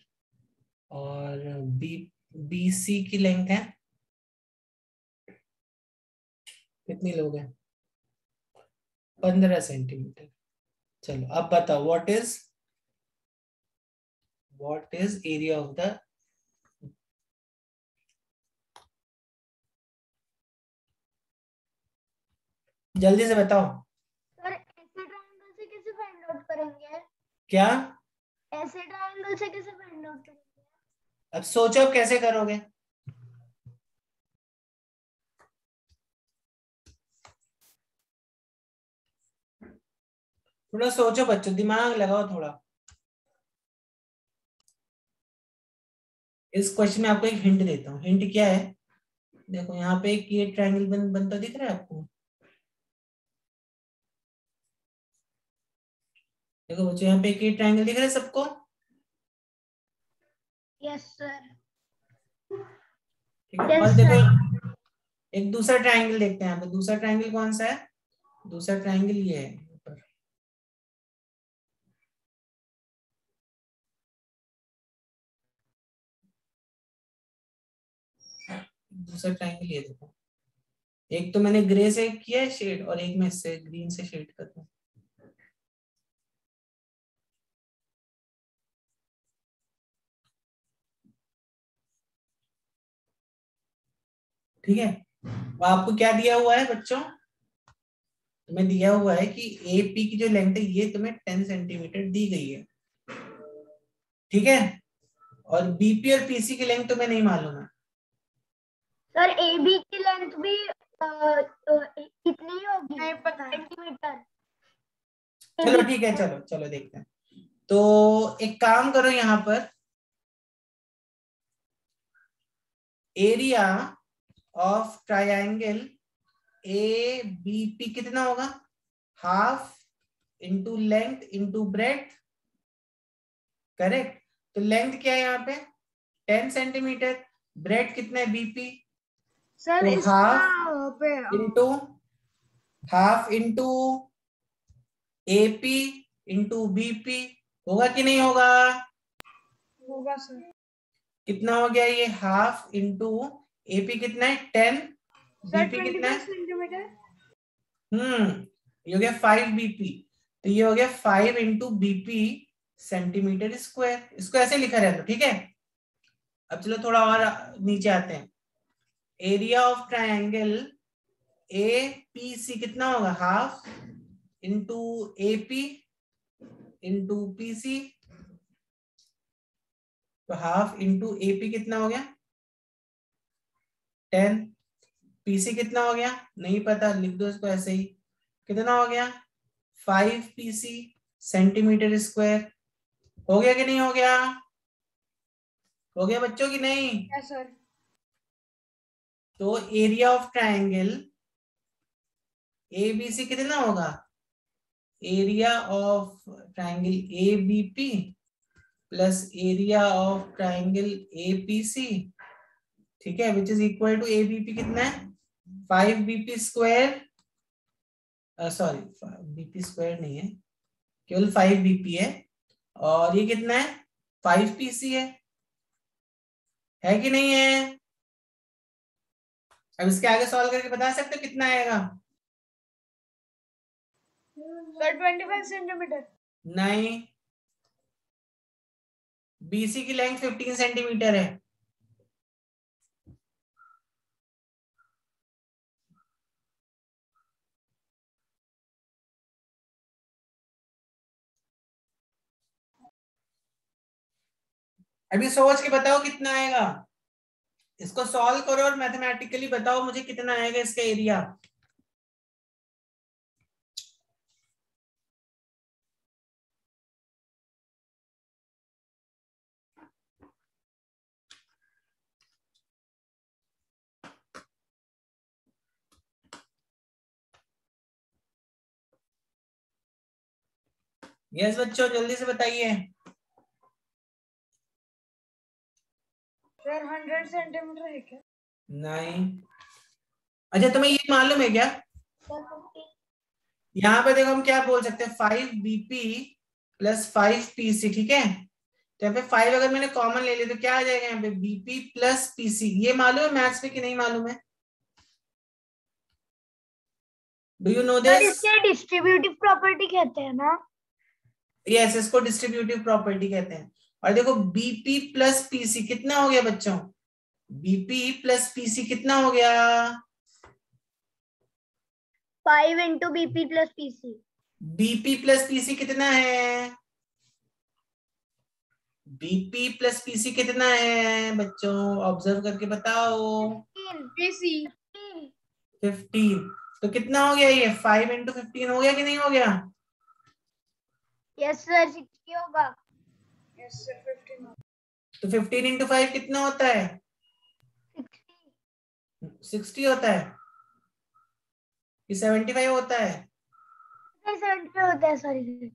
और बी बीसी की लेंथ है, कितनी लोग हैं, 15 सेंटीमीटर। चलो अब बताओ what is area of the, जल्दी से बताओ। सर ऐसे ट्रायंगल से कैसे फाइंड आउट करेंगे? क्या? ऐसे ट्रायंगल से कैसे फाइंड आउट करेंगे? अब सोचो अब कैसे करोगे। थोड़ा सोचो बच्चों, दिमाग लगाओ थोड़ा। इस क्वेश्चन में आपको एक हिंट देता हूँ, हिंट क्या है, देखो यहाँ पे एक ये ट्रायंगल बनता दिख रहा है आपको? देखो बच्चों यहाँ पे एक ये ट्रायंगल दिख रहा है सबको? Yes sir. ठीक है, और यस देखो सर। एक दूसरा ट्रायंगल देखते हैं यहाँ पे, दूसरा ट्रायंगल कौन सा है? दूसरा ट्रायंगल ये है ऊपर, दूसरा ट्रायंगल ये देखो, एक तो मैंने ग्रे से किया है शेड, और एक में इससे ग्रीन से शेड करता हूँ। ठीक है, वो आपको क्या दिया हुआ है बच्चों? तुम्हें दिया हुआ है कि AP की जो लेंथ है ये तुम्हें 10 सेंटीमीटर दी गई है, ठीक है, और BP और PC की लेंथ तुम्हें नहीं मालूम है। सर AB की लेंथ भी कितनी होगी? नहीं पता है। सेंटीमीटर। चलो ठीक है, चलो चलो देखते हैं। तो एक काम करो, यहाँ पर एरिया ऑफ ट्रायंगल ABP कितना होगा? Half into length into breadth, correct. तो लेंथ क्या है यहाँ पे? 10 सेंटीमीटर। ब्रेड कितना है BP? सर तो half into AP into BP होगा कि नहीं होगा? होगा सर। कितना हो गया ये? हाफ इंटू AP कितना है? 10। सर BP कितना 25 है? सेंटीमीटर। ये हो गया 5 BP। तो ये हो गया 5 इंटू BP सेंटीमीटर स्क्वायर। इसको ऐसे लिखा रहता, ठीक है। अब चलो थोड़ा और नीचे आते हैं। एरिया ऑफ ट्रायंगल APC कितना होगा? Half into AP into PC। तो हाफ इंटू AP कितना हो गया? 10। PC कितना हो गया? नहीं पता, लिख दो इसको ऐसे ही। कितना हो गया? 5 PC सेंटीमीटर स्क्वायर। हो गया कि नहीं हो गया? हो गया बच्चों की नहीं? Yes sir. तो एरिया ऑफ ट्रायंगल ABC कितना होगा? Area of triangle ABP plus area of triangle APC, ठीक है, which is equal to ABP कितना है? 5 BP square, sorry BP square नहीं है, केवल 5 BP है, और ये कितना है? 5 PC है कि नहीं है? अब इसके आगे सॉल्व करके बता सकते हो कितना आएगा? Sir 25 centimetre. नहीं, BC की लेंथ 15 सेंटीमीटर है। अभी सोच के बताओ कितना आएगा। इसको सॉल्व करो और मैथमेटिकली बताओ मुझे कितना आएगा इसका एरिया। यस बच्चों, जल्दी से बताइए। सर 100 सेंटीमीटर है क्या? नहीं। अच्छा, तुम्हें ये मालूम है क्या? यहाँ पे देखो हम क्या बोल सकते हैं, 5 BP प्लस 5 PC, ठीक है। तो यहाँ पे 5 अगर मैंने कॉमन ले लिया तो क्या आ जाएगा यहाँ पे? BP plus PC। ये मालूम है मैथ्स में कि नहीं मालूम है? Do you know sir this? इसके डिस्ट्रीब्यूटिव प्रॉपर्टी कहते हैं ना? यस, इसको डिस्ट्रीब्यूटिव प्रॉपर्टी कहते हैं। और देखो BP प्लस PC कितना हो गया बच्चों? BP प्लस PC कितना हो गया? 5 into BP plus PC। BP plus PC कितना है? BP प्लस PC कितना है बच्चों? ऑब्जर्व करके बताओ। PC 15। तो कितना हो गया ये? 5 इंटू 15 हो गया कि नहीं हो गया? यस सर 60 होगा। Yes sir 15। तो 15 इंटू 5 कितना होता है? 60 होता है कि 75 होता है? 75 होता है सॉरी।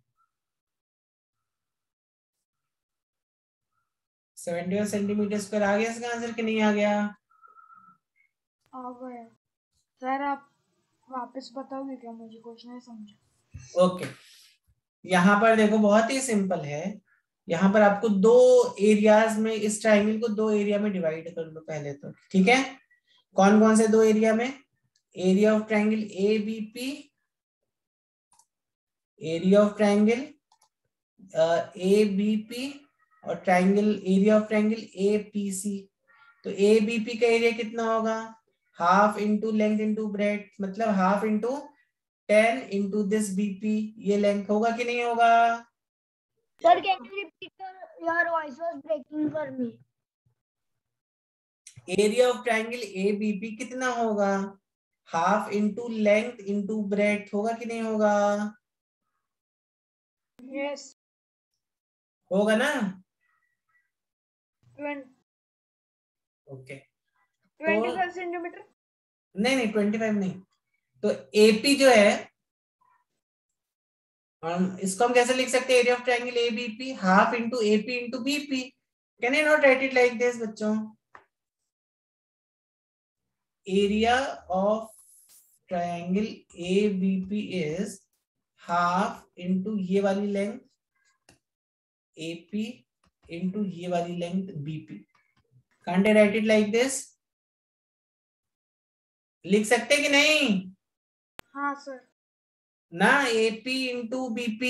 75 सेंटीमीटर स्क्वायर आ गया इसका आंसर कि नहीं आ गया? आ गया। सर आप वापस बताओगे क्या? मुझे कुछ नहीं समझा। ओके, यहाँ पर देखो बहुत ही सिंपल है। यहाँ पर आपको दो एरियाज में, इस ट्राइंगल को दो एरिया में डिवाइड कर लो पहले तो, ठीक है। कौन कौन से दो एरिया में? Area of triangle ABP, area of triangle ABP, और triangle area of triangle APC। तो ABP का एरिया कितना होगा? Half into length into breadth, मतलब half into 10 into this BP, ये लेंथ होगा कि नहीं होगा? Sir can you repeat, your voice was breaking for me. Area of triangle ABP कितना होगा? Half into length into breadth होगा कि नहीं होगा? यस। होगा ना? 25 सेंटीमीटर। नहीं 25 नहीं। तो AP जो है, इसको हम कैसे लिख सकते हैं? Area of triangle ABP half into AP into BP। Can you not write it like this बच्चों? Area of triangle ABP is half into ये वाली लेंथ AP इंटू ये वाली length BP। Can't I write it like this? लिख सकते कि नहीं? हाँ सर। ना AP इंटू BP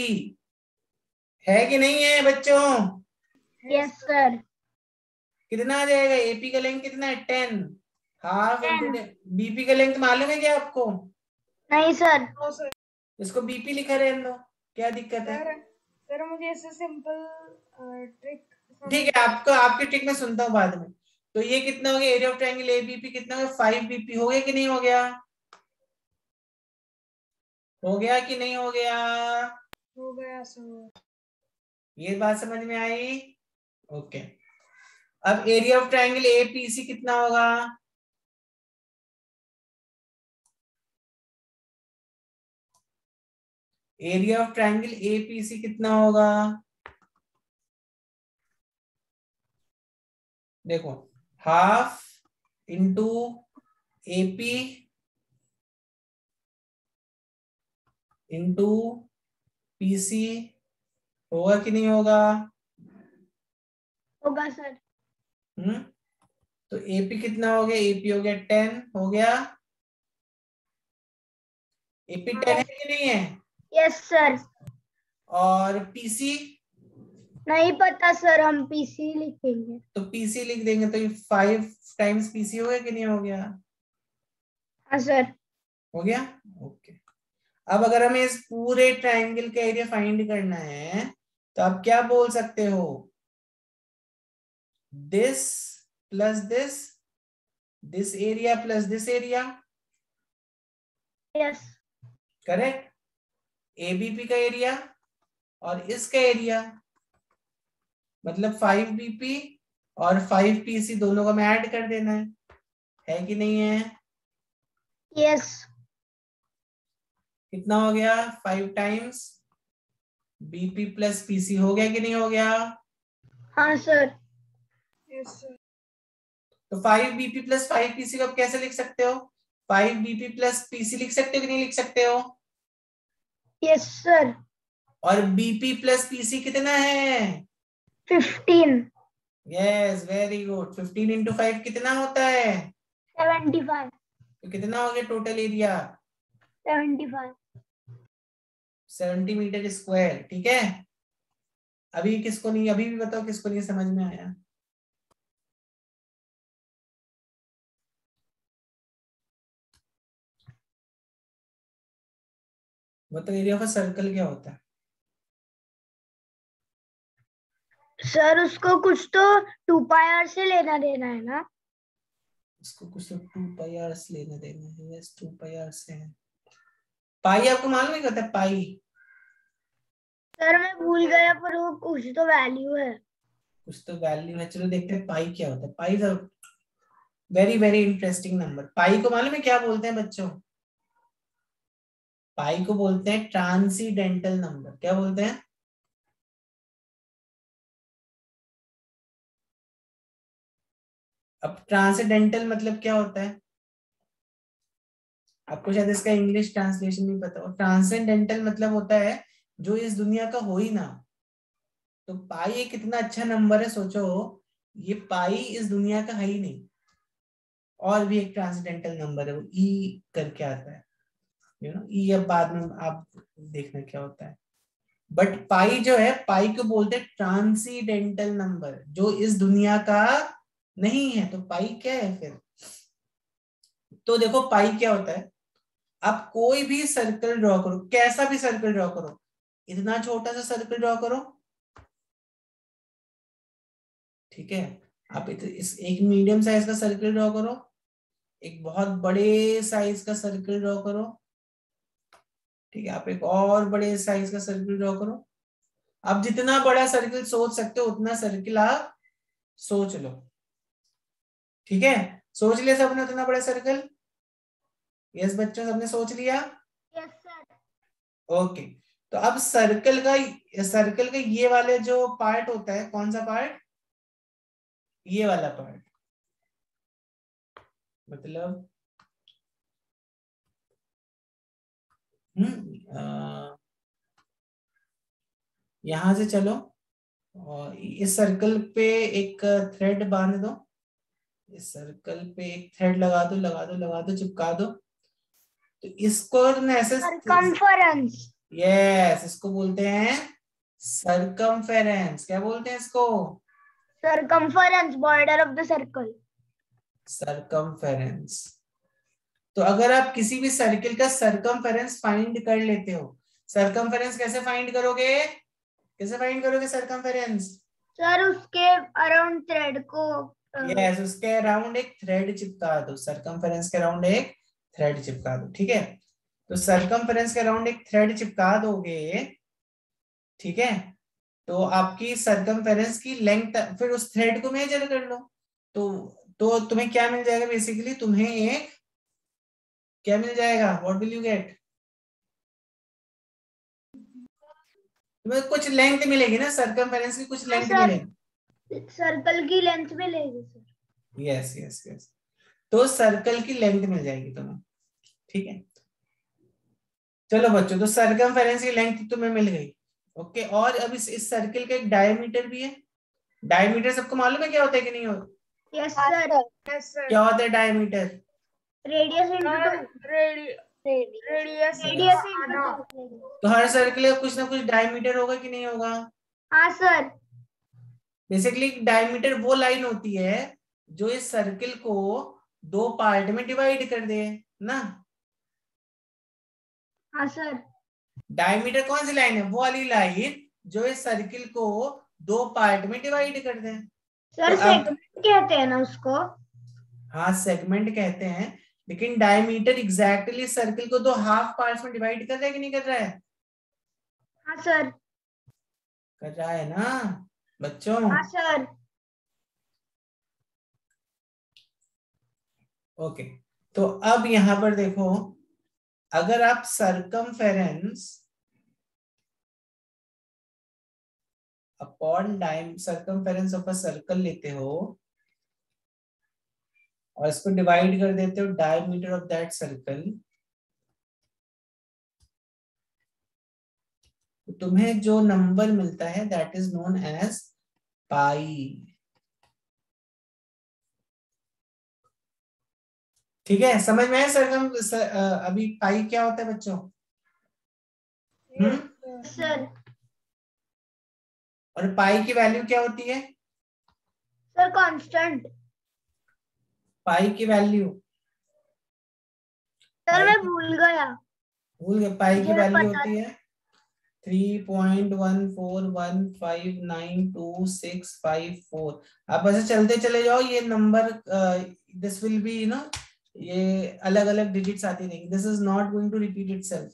है कि नहीं है बच्चों? Yes sir. कितना आ जाएगा? AP का लेंथ कितना है? 10। हाफ इंटू BP का लेंथ मालूम है क्या आपको? नहीं सर। No sir. इसको BP लिखा रहने दो, क्या दिक्कत है? सर मुझे ऐसे सिंपल ट्रिक। ठीक है, आपको आपकी ट्रिक में सुनता हूँ बाद में। तो ये कितना हो गया? एरिया ऑफ ट्रायंगल ABP कितना हो गया? 5 BP हो गया कि नहीं हो गया? हो गया कि नहीं हो गया? हो गया सर। ये बात समझ में आई? ओके। अब एरिया ऑफ ट्रायंगल APC कितना होगा? एरिया ऑफ ट्रायंगल APC कितना होगा? देखो, half into AP into PC होगा कि नहीं होगा? होगा सर। तो AP कितना हो गया? AP हो गया 10 हो गया। AP 10 है कि नहीं है? Yes sir. और PC? नहीं पता सर, हम पीसी लिखेंगे। तो PC लिख देंगे, तो ये 5 टाइम्स PC हो गया कि नहीं हो गया? हाँ सर। हो गया। ओके। अब अगर हमें इस पूरे ट्रायंगल का एरिया फाइंड करना है तो आप क्या बोल सकते हो? This plus this area plus this area. Yes. Correct. ABP का एरिया और इसका एरिया, मतलब 5BP और 5PC दोनों को हमें ऐड कर देना है कि नहीं है? यस। कितना हो गया? 5 टाइम्स BP प्लस PC हो गया कि नहीं हो गया? हाँ सर। Yes sir. तो 5BP प्लस 5PC को आप कैसे लिख सकते हो? 5BP प्लस PC लिख सकते हो कि नहीं लिख सकते हो? Yes sir. और BP प्लस PC कितना है? 15। Yes, very good. 15 इंटू 5 कितना होता है? 75। तो कितना हो गया टोटल एरिया? 75। 70 metre square. ठीक है। अभी किसको नहीं, अभी भी बताओ किसको नहीं समझ में आया? बताओ, एरिया ऑफ अ सर्कल क्या होता है? सर उसको कुछ तो 2 पाई आर से लेना देना है ना? इसको कुछ तो 2 पाई आर से लेना देना है। यस, 2 पाई आर से है। पाई आपको मालूम है क्या होता है? पाई सर मैं भूल गया, पर वो कुछ तो वैल्यू है। कुछ तो वैल्यू है। चलो देखते हैं पाई क्या होता है। Pi is a very very interesting number. Pi को मालूम है क्या बोलते हैं बच्चों? पाई को बोलते हैं ट्रांसीडेंटल नंबर। क्या बोलते हैं? अब ट्रांसीडेंटल मतलब क्या होता है? आपको शायद इसका इंग्लिश ट्रांसलेशन नहीं पता। और ट्रांसेंडेंटल मतलब होता है जो इस दुनिया का हो ही ना। तो पाई एक कितना अच्छा नंबर है, सोचो। ये पाई इस दुनिया का है ही नहीं। और भी एक ट्रांसेंडेंटल नंबर है, वो ई करके आता है। ई अब बाद में आप देखना क्या होता है। बट पाई जो है, पाई को बोलते हैं ट्रांसीडेंटल नंबर, जो इस दुनिया का नहीं है। तो पाई क्या है फिर? तो देखो पाई क्या होता है। अब कोई भी सर्कल ड्रॉ करो, कैसा भी सर्कल ड्रॉ करो, इतना छोटा सा सर्कल ड्रॉ करो, ठीक है। आप इस एक मीडियम साइज का सर्कल ड्रॉ करो, एक बहुत बड़े साइज का सर्कल ड्रॉ करो, ठीक है। आप एक और बड़े साइज का सर्कल ड्रॉ करो। आप जितना बड़ा सर्कल सोच सकते हो उतना सर्कल आप सोच लो, ठीक है। सोच लिया सबने उतना बड़ा सर्कल? यस बच्चों, सबने सोच लिया? Yes sir. ओके, तो अब सर्कल का ये वाले जो पार्ट होता है, कौन सा पार्ट? ये वाला पार्ट, मतलब यहां से चलो और इस सर्कल पे एक थ्रेड बांध दो, इस सर्कल पे एक थ्रेड लगा दो, लगा दो, लगा दो, चिपका दो। तो इसको तुमने ऐसे, सर्कमफेरेंस। यस, इसको बोलते हैं सरकमफेरेंस। क्या बोलते हैं इसको? Circumference, border of the circle. Circumference. तो अगर आप किसी भी सर्किल का सरकमफेरेंस फाइंड कर लेते हो, सरकमफेरेंस कैसे फाइंड करोगे? कैसे फाइंड करोगे सरकमफेरेंस? सर उसके अराउंड थ्रेड को यस, उसके अराउंड एक थ्रेड चिपका दो, सरकमफेरेंस के अराउंड एक थ्रेड चिपका दो, ठीक है। तो सरकमफेरेंस के अराउंड एक थ्रेड चिपका दोगे, ठीक है, तो आपकी सरकमफेरेंस की लेंथ, फिर उस थ्रेड को मेजर कर लो। तो तुम्हें क्या मिल जाएगा? बेसिकली तुम्हें एक क्या मिल जाएगा? What will you get? तुम्हें कुछ लेंथ मिलेगी ना, सरकमफेरेंस की कुछ लेंथ मिलेगी। सर्कल की लेंथ मिलेगी सर। यस यस यस, तो सर्कल की लेंथ मिल जाएगी तुम्हें, ठीक है। चलो बच्चों, तो सरकमफेरेंस की लेंथ तुम्हें मिल गई, ओके। और अब इस सर्कल का एक डायमीटर भी है। डायमीटर सबको मालूम है क्या होता है कि नहीं होता? Yes sir. Yes sir. क्या होता है diameter? Radius into radius radius आधा। तो हर सर्कल का कुछ ना कुछ डायमीटर होगा कि नहीं होगा? हाँ सर। बेसिकली डायमीटर वो लाइन होती है जो इस सर्कल को दो पार्ट में डिवाइड कर दे ना। हाँ सर। डायमीटर कौन सी लाइन है? वो वाली लाइन जो इस सर्कल को दो पार्ट में डिवाइड कर दे। सर तो सेगमेंट कहते हैं ना उसको? हाँ, सेगमेंट कहते हैं, लेकिन डायमीटर एग्जैक्टली सर्कल को दो हाफ पार्ट्स में डिवाइड कर रहा है कि नहीं कर रहा है? हाँ सर। कर रहा है ना बच्चों? हाँ सर। ओके, तो अब यहां पर देखो, अगर आप circumference upon circumference of a circle लेते हो और इसको डिवाइड कर देते हो डायमीटर ऑफ दैट सर्कल, तो तुम्हें जो नंबर मिलता है दैट इज नोन एज पाई, ठीक है। समझ में आया अभी पाई क्या होता है बच्चों? सर। और पाई की वैल्यू क्या होती है? Sir constant. पाई की वैल्यू, सर मैं भूल गया। भूल गए? पाई की मुझे वैल्यू पता होती है 3.141526264। आप ऐसे चलते चले जाओ, ये नंबर दिस विल बी ना, ये अलग अलग डिजिट्स आती रहेंगी, this is not going to repeat itself,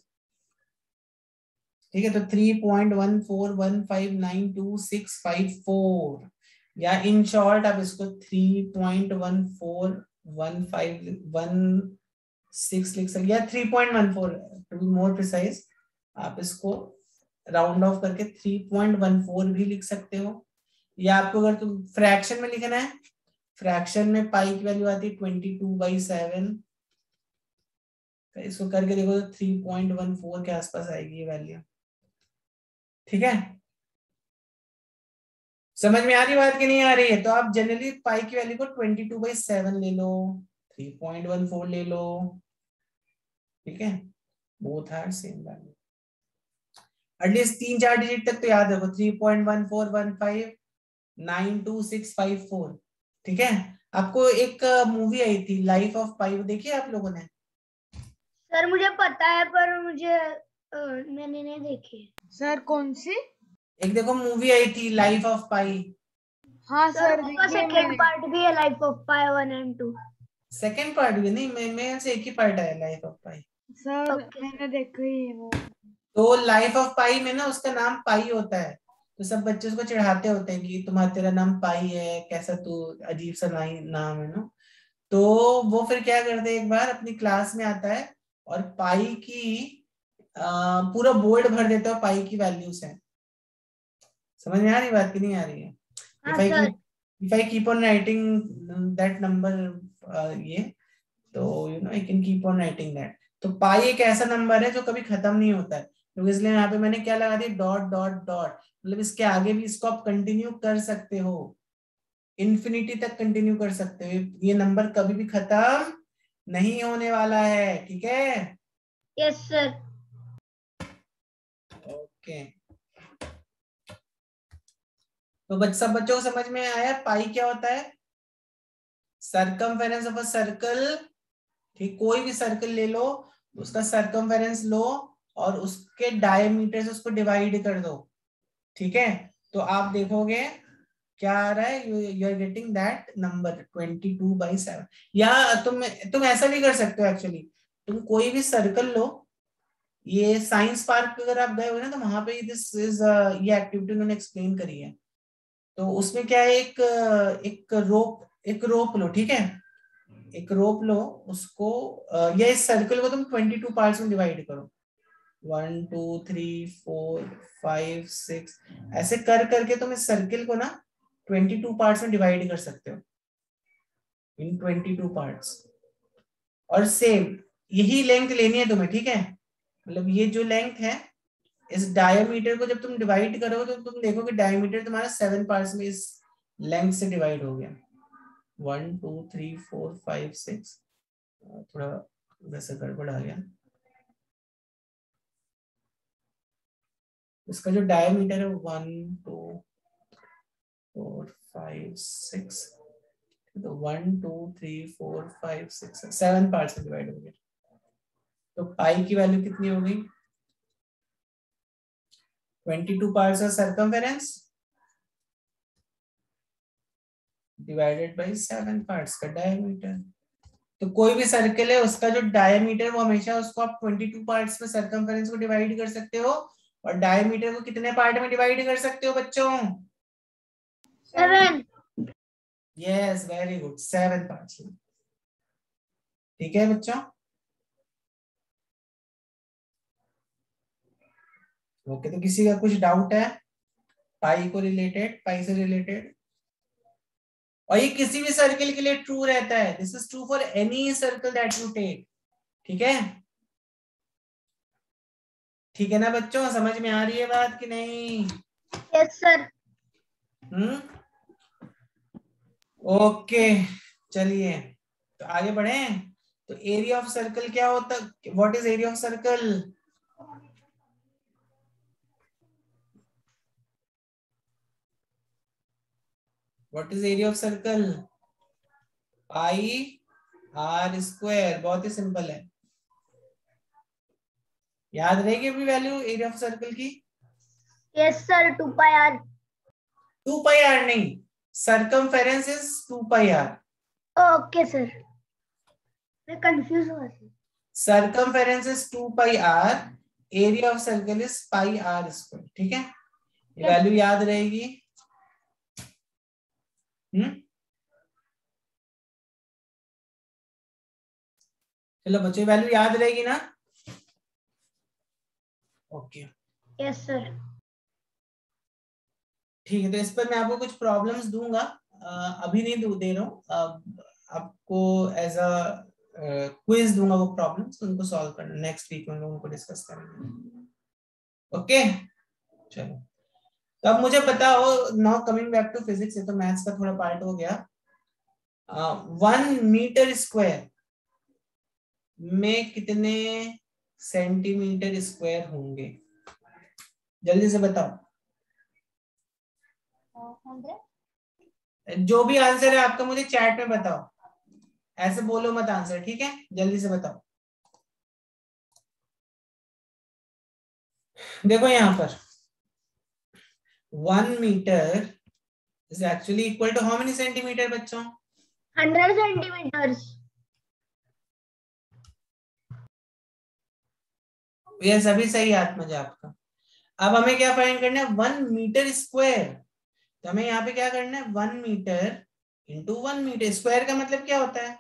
ठीक है। तो 3.141592654, या इन शॉर्ट आप इसको 3.1415116 लिख सकते, या 3.14 टू बी मोर प्रिसाइज। आप इसको राउंड ऑफ करके 3.14 भी लिख सकते हो, या आपको अगर तुम फ्रैक्शन में लिखना है, फ्रैक्शन में पाई की वैल्यू आती है 22/7, इसको करके देखो तो 3.14 के आसपास आएगी ये वैल्यू, ठीक है। समझ में आ रही बात कि नहीं आ रही है? तो आप जनरली पाई की वैल्यू को 22/7 ले लो, 3.14 ले लो, ठीक है, both are same value. At least 3-4 digit तक तो याद रखो, 3.141592654, ठीक है। आपको एक मूवी आई थी लाइफ ऑफ पाई, देखी है आप लोगों ने? सर मुझे पता है पर मुझे मैंने नहीं देखी। सर कौन सी? एक देखो मूवी आई थी लाइफ ऑफ पाई। हाँ सर सर उसका देखिए सेकंड मैंने। पार्ट भी है life of pi 1 and 2। Second part भी नहीं, मैं से एक ही पार्ट है life of pi. Sir okay मैंने देखा ही है वो। तो लाइफ ऑफ पाई में ना उसका नाम पाई होता है, तो सब बच्चे उसको चिढ़ाते होते हैं कि तुम्हारा तेरा नाम पाई है, कैसा तू अजीब सा नाम है ना। तो वो फिर क्या करते हैं, एक बार अपनी क्लास में आता है और पाई की पूरा बोर्ड भर देता है पाई की वैल्यूज है। समझ में आ रही बात की नहीं आ रही है? हाँ if I sir. if I keep on writing that number, ये तो I can keep on writing that। तो पाई एक ऐसा नंबर है जो कभी खत्म नहीं होता है, तो इसलिए यहाँ पे मैंने क्या लगा दिया, डॉट डॉट डॉट। मतलब इसके आगे भी इसको आप कंटिन्यू कर सकते हो, इन्फिनिटी तक कंटिन्यू कर सकते हो, ये नंबर कभी भी खत्म नहीं होने वाला है, ठीक है? Yes sir. ओके, तो सब बच्चों को समझ में आया पाई क्या होता है? Circumference of a circle. ठीक, कोई भी सर्कल ले लो, उसका सर्कमफेरेंस लो और उसके डायमीटर से उसको डिवाइड कर दो, ठीक है? तो आप देखोगे क्या आ रहा है, you are getting that number 22/7। या तुम ऐसा भी कर सकते हो एक्चुअली, तुम कोई भी सर्कल लो, ये साइंस पार्क अगर आप गए हो ना तो वहां पे दिस इज ये एक्टिविटी उन्होंने एक्सप्लेन करी है। तो उसमें क्या है, एक रोप लो, ठीक है? एक रोप लो, उसको या इस सर्कल को तुम 22 पार्ट्स में डिवाइड करो, 1 2 3 4 5 6, ऐसे कर करके तुम इस सर्किल को ना 22 पार्ट्स में डिवाइड कर सकते हो, इन 22 पार्ट्स। और सेम यही लेंथ लेनी है तुम्हें, ठीक है? मतलब ये जो लेंथ है, इस डायमीटर को जब तुम डिवाइड करोगे तो तुम देखोगे डायमीटर तुम्हारा 7 पार्ट्स में इस लेंथ से डिवाइड हो गया। 1 2 3 4 5 6, थोड़ा वैसे गड़बड़ आ गया। इसका जो डायमीटर है 1 2 4 5 6, तो 1 2 3 4 5 6 7 पार्ट्स में डिवाइड हो गया। तो पाई की वैल्यू कितनी हो गई? 22 parts of circumference divided by 7 parts का डायमीटर। तो कोई भी सर्कल है उसका जो डायमीटर वो हमेशा उसको आप 22 पार्ट्स में सर्कमफेरेंस को डिवाइड कर सकते हो, और डायमीटर को कितने पार्ट में डिवाइड कर सकते हो बच्चों? 7। यस, वेरी गुड, 7 पार्ट्स में। ठीक है बच्चों? ओके, तो किसी का कुछ डाउट है पाई को रिलेटेड, पाई से रिलेटेड? और ये किसी भी सर्कल के लिए ट्रू रहता है, this is true for any circle that you take, ठीक है? ठीक है ना बच्चों, समझ में आ रही है बात कि नहीं? Yes sir. ओके, चलिए तो आगे बढ़े। तो एरिया ऑफ सर्कल क्या होता, what is area of circle? What is area of circle? Pi r square. बहुत ही सिंपल है, याद रहेगी अभी वैल्यू एरिया ऑफ सर्कल की? Yes sir 2 pi r। 2 pi r नहीं, circumference is 2 pi r. Okay sir, मैं कंफ्यूज हुआ था। Circumference is 2 pi r, area of circle is pi r square, ठीक है? ये वैल्यू याद रहेगी। चलो बच्चों, वैल्यू याद रहेगी ना? Okay, yes sir. ठीक है, तो इस पर मैं आपको कुछ प्रॉब्लम्स दूंगा, अभी नहीं दे रहा हूँ, आपको एज अ क्विज दूंगा वो प्रॉब्लम्स, उनको सॉल्व करना नेक्स्ट वीक में उनको डिस्कस करेंगे। ओके, चलो। तो अब मुझे बताओ, now coming back to physics, ये तो मैथ्स का थोड़ा पार्ट हो गया। 1 मीटर स्क्वायर में कितने सेंटीमीटर स्क्वायर होंगे? जल्दी से बताओ। 100। जो भी आंसर है आपका मुझे चैट में बताओ, ऐसे बोलो मत आंसर, ठीक है? जल्दी से बताओ। देखो यहाँ पर 1 metre is actually equal to how many centimetre बच्चों? 100 सेंटीमीटर्स। ये सभी सही आत्मज आपका। अब हमें क्या फाइंड करना है? 1 मीटर स्क्वायर। तो हमें यहाँ पे क्या करना है? 1 मीटर इंटू 1 मीटर। स्क्वायर का मतलब क्या होता है?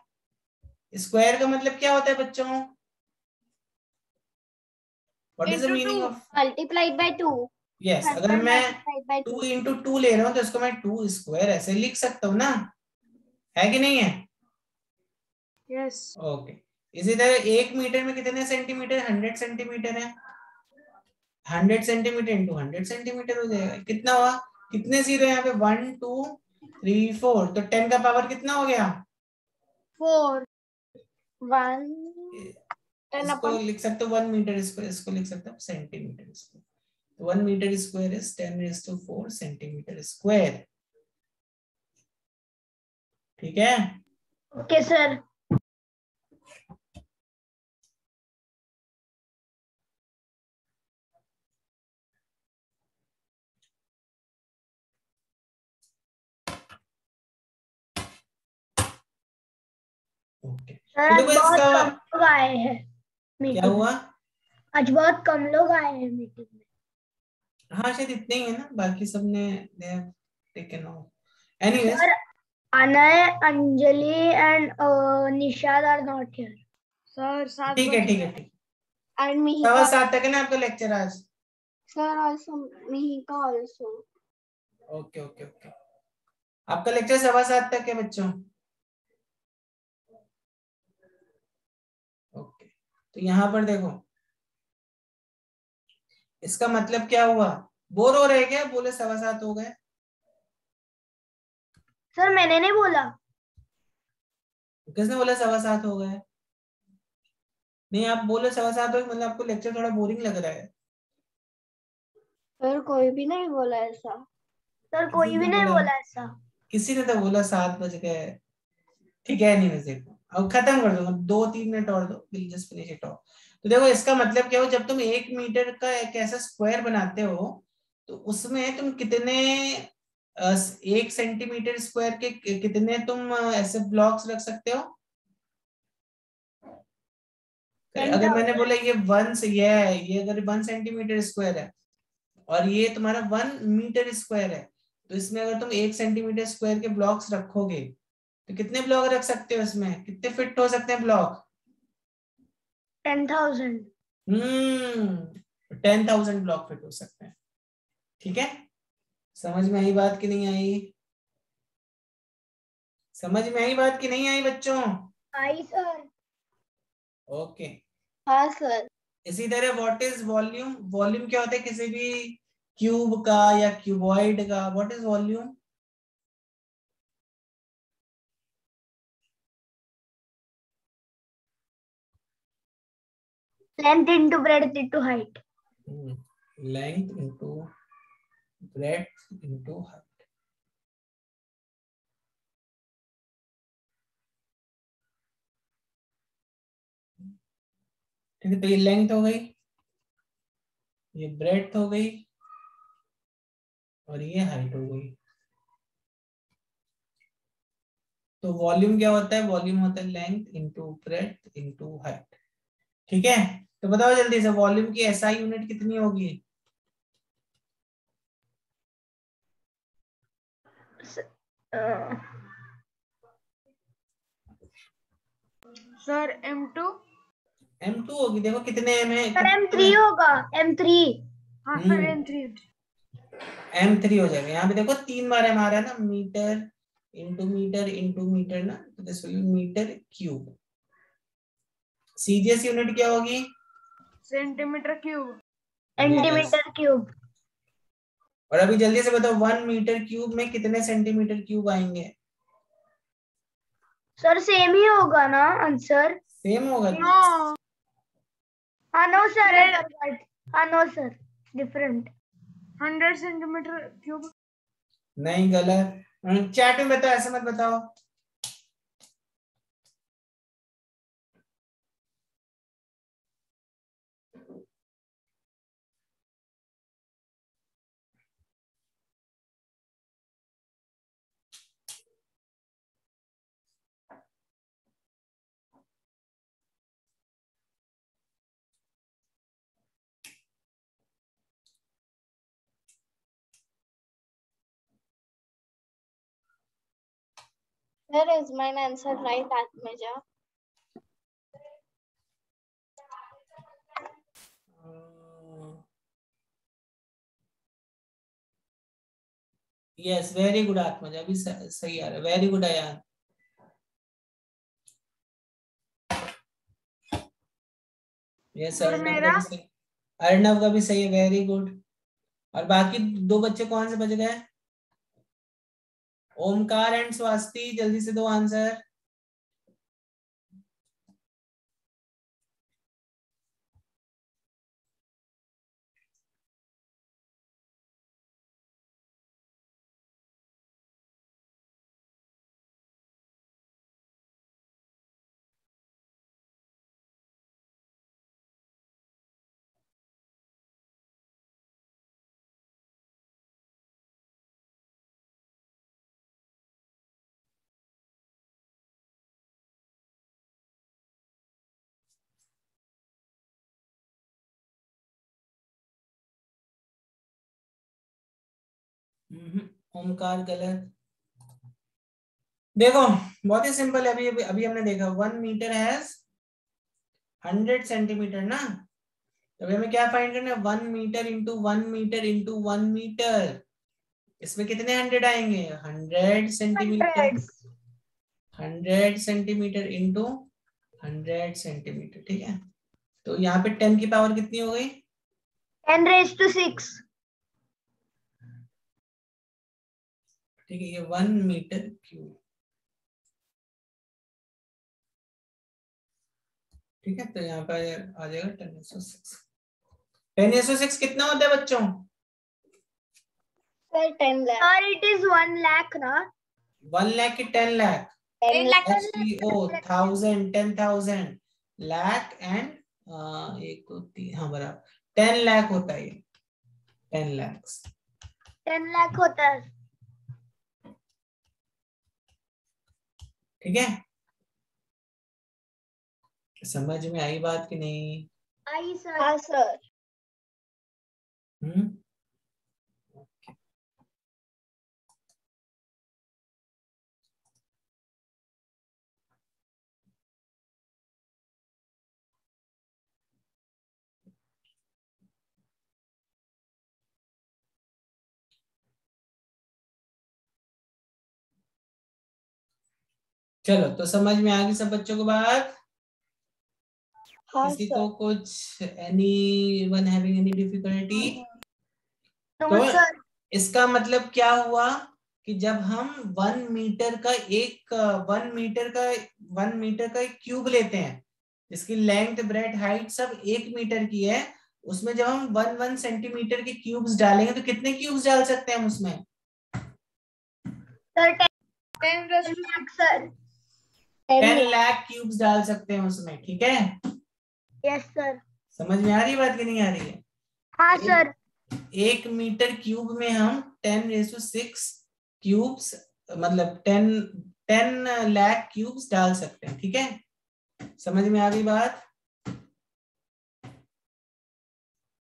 स्क्वायर का मतलब क्या होता है बच्चों? What is the meaning of? Multiplied by 2। Yes, अगर मैं 2 इंटू 2 ले रहा हूँ तो इसको मैं 2 स्क्वायर ऐसे लिख सकता हूँ ना, है कि नहीं है? यस। ओके। इसी तरह 1 मीटर में कितने सेंटीमीटर? 100 सेंटीमीटर है। 100 सेंटीमीटर इंटू 100 सेंटीमीटर हो जाएगा। कितना हुआ? कितने जीरो यहाँ पे? 1 2 3 4। तो 10 का पावर कितना हो गया? 4। 1 इसको लिख सकते हो 1 मीटर स्क्वायर, इसको लिख सकते हो सेंटीमीटर स्क्वायर। तो 1 मीटर स्क्वायर इज 10⁴ सेंटीमीटर स्क्वायर। ठीक है? Okay sir. ओके। सर तो आज देखो बहुत इसका कम लोग आए हैं क्या मीटिंग हुआ? में। आज बहुत कम लोग आए हैं मीटिंग में। हाँ शायद इतने ही है ना, बाकी सबने taken off. Anyways, sir Anay, Anjali and Nishad are not here sir 7 ठीक है बजे ठीक है ठीक। एंड मिहिका। 7:15 तक है ना आपका लेक्चर आज? Sir also Mihika also. Okay okay okay. आपका लेक्चर 7:15 तक है बच्चों। ओके। तो यहाँ पर देखो, इसका मतलब क्या हुआ? बोर हो रहे क्या? बोले 7:15 हो गए। सर मैंने नहीं बोला। किसने बोला 7:15 हो गए? नहीं, आप बोले 7:15 हो गए, मतलब आपको लेक्चर थोड़ा बोरिंग लग रहा है। सर कोई भी नहीं बोला ऐसा। सर किसी कोई ने भी नहीं बोला? बोला ऐसा। किसी ने तो बोला 7 बज गए। ठीक है, नहीं वैसे अब खत्म कर दूंगा, 2-3 मिनट और दो, will just finish it of. तो देखो इसका मतलब क्या हो, जब तुम 1 मीटर का एक ऐसा स्क्वायर बनाते हो तो उसमें तुम कितने 1 सेंटीमीटर स्क्वायर के कितने तुम ऐसे ब्लॉक्स रख सकते हो? अगर मैंने 10,000। बोला ये 1 से ये है, ये अगर 1 सेंटीमीटर स्क्वायर है और ये तुम्हारा 1 मीटर स्क्वायर है, तो इसमें अगर तुम 1 सेंटीमीटर स्क्वायर के ब्लॉक्स रखोगे तो कितने ब्लॉक रख सकते हो? इसमें कितने फिट हो सकते हैं ब्लॉक? 10,000। 10,000 ब्लॉक फिट हो सकते हैं। ठीक है? समझ में आई बात कि नहीं आई? समझ में आई बात कि नहीं आई बच्चों? आई सर। ओके। हाँ सर। इसी तरह व्हाट इज वॉल्यूम? वॉल्यूम क्या होता है किसी भी क्यूब का या क्यूबॉइड का? What is volume? Length into breadth into height. Length into breadth into height. ठीक है, तो ये लेंथ हो गई, ये ब्रेड्थ हो गई और ये हाइट हो गई। तो वॉल्यूम क्या होता है? वॉल्यूम होता है length into breadth into height. ठीक है? तो बताओ जल्दी से, वॉल्यूम की एसआई यूनिट कितनी होगी? Sir M2। M2 होगी। देखो कितने M है? सर M3 होगा। M3। हाँ सर M3। M3 हो जाएगा। यहाँ पे देखो 3 बार M आ रहा है ना, मीटर इंटू मीटर ना, तो this will be metre cube. CGS unit क्या होगी? Centimetre cube. Yes. Centimetre cube. और अभी जल्दी से बताओ 1 मीटर क्यूब में कितने सेंटीमीटर क्यूब आएंगे? सर सेम ही होगा ना आंसर? सेम होगा? नो। हाँ नो सर। हाँ no sir, different. 100 centimetre cube. नहीं, गलत। चैट में बताओ, ऐसे मत बताओ। Where is my answer right, Atmaja? Yes very good Atmaja, अभी सही आ रहा है, very good Ayan. Yes Arnav का भी सही है, वेरी गुड। और बाकी दो बच्चे कौन से बच गए? ओमकार एंड स्वास्ति, जल्दी से दो आंसर। ओमकार गलत। देखो बहुत ही सिंपल है, अभी अभी हमने देखा 1 मीटर हैज 100 सेंटीमीटर ना, तो हमें क्या फाइंड करना है? 1 metre into 1 metre into 1 metre, इसमें कितने 100 आएंगे? 100 सेंटीमीटर, 100 सेंटीमीटर इंटू 100 सेंटीमीटर, ठीक है। तो यहाँ पे 10 की पावर कितनी हो गई? 10⁶। ठीक है, ये 1 मीटर क्यूब, ठीक है। तो यहाँ पे आ जाएगा 10⁶। 10⁶ कितना होता है बच्चों? 10 lakh। और it is 1 lakh ना? 1 लाख की 10 lakh, 10 lakh। STO 1000 10,000 lakh and 1 2 3, हाँ बराबर 10 लाख होता है ये, 10 lakhs 10 lakh होता है, ठीक है। समझ में आई बात कि नहीं? आई सर। हाँ सर। चलो तो समझ में आ गई सब बच्चों को बात? हाँ किसी सर। को कुछ anyone having any difficulty? तो सर इसका मतलब क्या हुआ कि जब हम 1 मीटर का एक 1 मीटर का एक क्यूब लेते हैं जिसकी लेंथ ब्रेड हाइट सब 1 मीटर की है, उसमें जब हम 1 सेंटीमीटर के क्यूब्स डालेंगे तो कितने क्यूब्स डाल सकते हैं हम उसमें? Sir 10⁶ sir. 10 लाख क्यूब्स डाल सकते हैं उसमें, ठीक है। Yes sir. समझ में आ रही बात कि नहीं आ रही है? हाँ सर। 1 मीटर क्यूब में हम 10⁶ क्यूब्स मतलब 10 लाख क्यूब्स डाल सकते हैं, ठीक है। समझ में आ गई बात?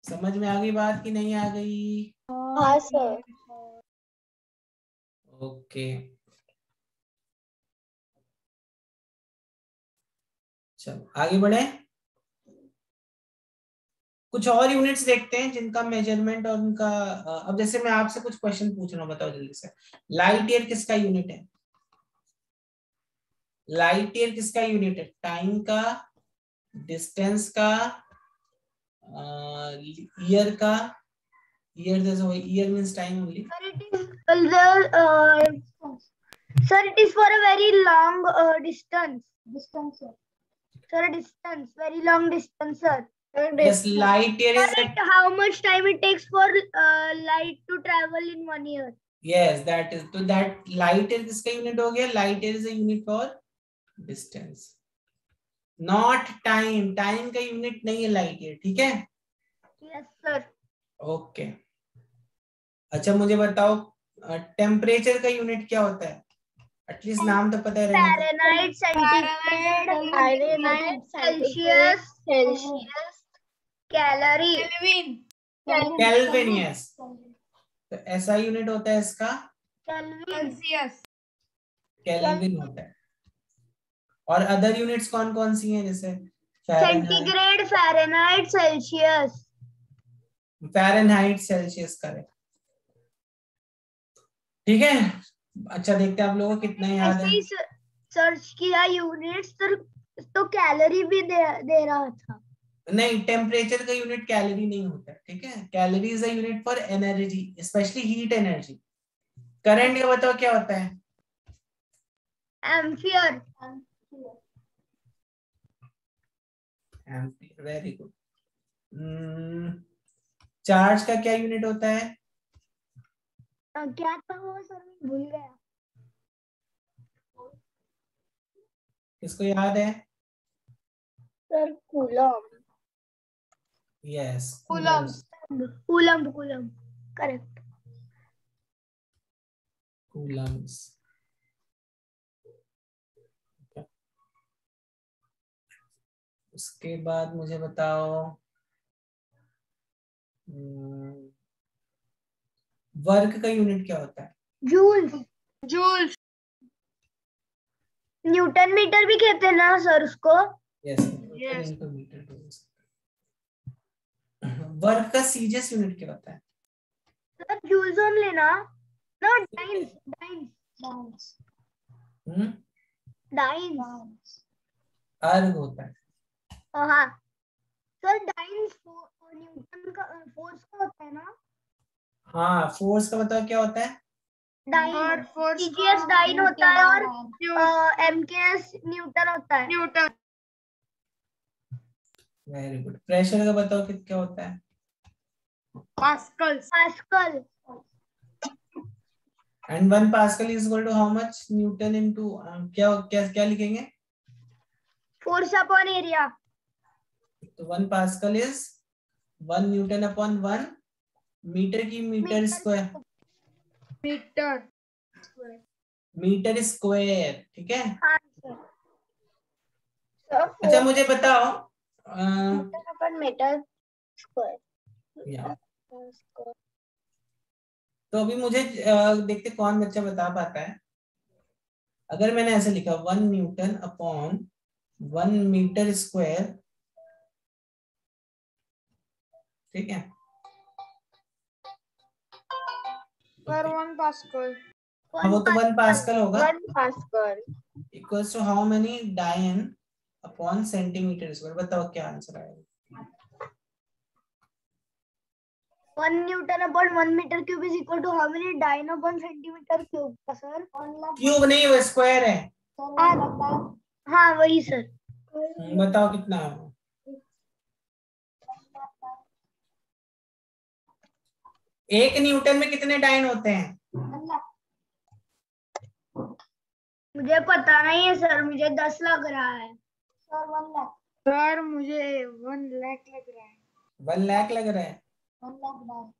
समझ में आ गई बात कि नहीं आ गई? हाँ सर। ओके चलो आगे बढ़े, कुछ और यूनिट्स देखते हैं जिनका मेजरमेंट और उनका अब जैसे मैं आपसे कुछ क्वेश्चन पूछ रहा हूँ, बताओ जल्दी से। लाइट ईयर किसका यूनिट है? लाइट ईयर किसका यूनिट है? टाइम का, डिस्टेंस का, ईयर का? ईयर जैसे year means time only. Sir, it is for a very long distance. Distance, sir. Sir, distance, very long distance, sir. Yes, light year is Sir, how much time it takes for light to travel in 1 year? Yes, that is, तो that light year किसका unit हो गया? Light year is a unit for distance, not time. Time का unit नहीं है light year, ठीक है? Yes, sir. Okay अच्छा मुझे बताओ टेम्परेचर का यूनिट क्या होता है? एटलीस्ट नाम तो पता है रहना। Fahrenheit, centigrade, Fahrenheit, Celsius, calorie, kelvin, yes. तो ऐसा यूनिट होता है इसका Celsius. केल्विन होता है। और अदर यूनिट्स कौन कौन सी हैं, जैसे centigrade, Fahrenheit, Celsius. Fahrenheit, Celsius correct. ठीक है, अच्छा देखते हैं आप लोगों को कितना याद है। सर्च किया यूनिट्स तो कैलोरी भी दे रहा था। नहीं, टेम्परेचर का यूनिट कैलोरी नहीं होता है, ठीक है। Calorie is a unit for energy, specially heat energy. Current ये बताओ क्या होता है? Ampere. Ampere, very good. Charge का क्या यूनिट होता है? क्या था वो सर, मैं भूल गया। किसको याद है? Sir coulomb. Yes, coulomb correct. Coulomb's. उसके बाद मुझे बताओ, वर्क का यूनिट क्या होता है? जूल्स। न्यूटन मीटर भी कहते हैं ना सर उसको? यस, वर्क का सीजीएस यूनिट क्या होता है? सर जूल्स ओनली ना? No, dynes. अर्ग होता है। हाँ सर, डाइन्स न्यूटन का फोर्स का होता है ना? हाँ, फोर्स का बताओ क्या होता है? डाइन, सीजीएस डाइन होता है और एमकेएस न्यूटन होता है। Very good. प्रेशर का बताओ क्या होता है? Pascal. And 1 pascal is equal to how much newton into क्या क्या क्या लिखेंगे? Force upon area. तो 1 pascal is 1 newton upon 1 metre की मीटर स्क्वायर। मीटर स्क्वायर, ठीक है। हाँ अच्छा मुझे बताओ, न्यूटन अपॉन मीटर स्क्वायर। तो अभी मुझे देखते कौन बच्चा बता पाता है। अगर मैंने ऐसे लिखा 1 न्यूटन अपॉन 1 मीटर स्क्वायर, ठीक है, पर 1 पास्कल। वो तो 1 पास्कल होगा। 1 pascal equals to how many dyne upon centimetre square. बताओ क्या आंसर आएगा? 1 newton upon 1 metre cube is equal to how many dyne upon centimetre cube का सर? क्यूब नहीं, वो स्क्वायर है। हाँ वही सर। बताओ कितना होगा? एक न्यूटन में कितने डायन होते हैं? मुझे पता नहीं है सर, मुझे 10 लग रहा है। सर 1 लाख। सर मुझे 1 लाख लग रहा है। 1 लाख लग रहा है। 1 लाख डाइन।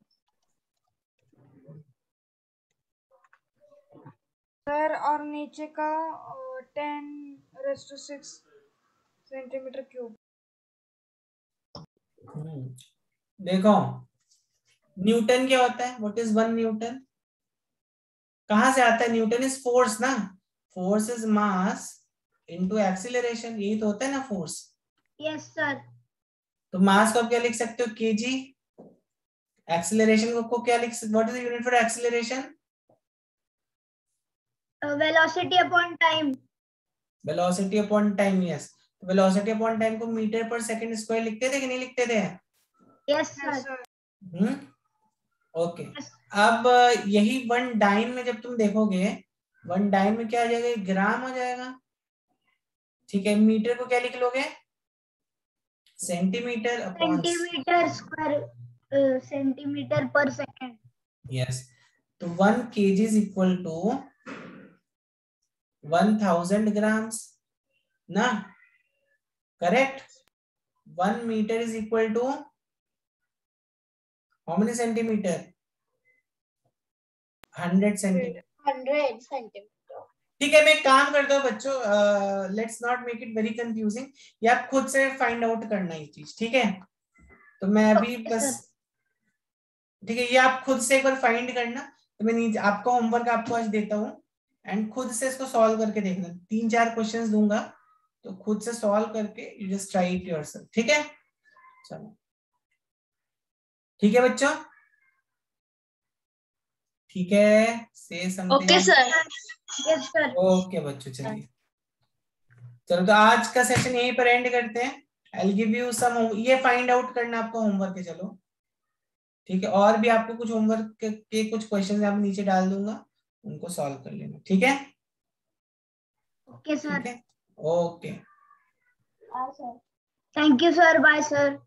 सर और नीचे का 10⁻⁶ सेंटीमीटर क्यूब। देखो, न्यूटन क्या होता है? What is 1 Newton? कहां से आता है? न्यूटन इज फोर्स ना। Force is mass into acceleration, यही तो होता है ना फोर्स। Yes sir. तो मास को आप क्या लिख सकते हो? केजी। एक्सीलरेशन को क्या लिख सकते? What is the unit for acceleration? Velocity upon time. Velocity upon time, yes. तो वेलोसिटी अपॉन टाइम को मीटर पर सेकंड स्क्वायर लिखते थे कि नहीं लिखते थे? Yes sir. ओके। अब यही 1 डाइन में जब तुम देखोगे, 1 डाइन में क्या आ जाएगा? ग्राम हो जाएगा, ठीक है। मीटर को क्या लिख लोगे? Centimetre upon centimetre square, centimetre पर सेकंड। यस। तो 1 kg is equal to 1000 grams ना, correct. 1 metre is equal to how many centimetre? 100 centimetre. 100 centimetre. ठीक है, मैं एक काम करता हूँ बच्चों, let's not make it very confusing. ये आप खुद से फाइंड आउट करना ये चीज, ठीक है। तो मैं अभी बस, ठीक है, ये आप खुद से एक बार फाइंड करना। तो मैं आपका होमवर्क आपको आज देता हूँ। एंड खुद से इसको सॉल्व करके देखना। 3-4 क्वेश्चंस दूंगा तो खुद से सॉल्व करके you just try it yourself, ठीक है? चलो ठीक है बच्चों, ठीक है, से something. Okay sir. Yes sir. Okay बच्चों, चलिए चलो तो आज का सेशन यहीं पर एंड करते हैं। I will give you some, ये फाइंड आउट करना आपका होमवर्क है, चलो ठीक है। और भी आपको कुछ होमवर्क के कुछ क्वेश्चन यहाँ नीचे डाल दूंगा, उनको सॉल्व कर लेना, ठीक है? Okay sir. ठीक है, okay. Thank you sir, bye sir.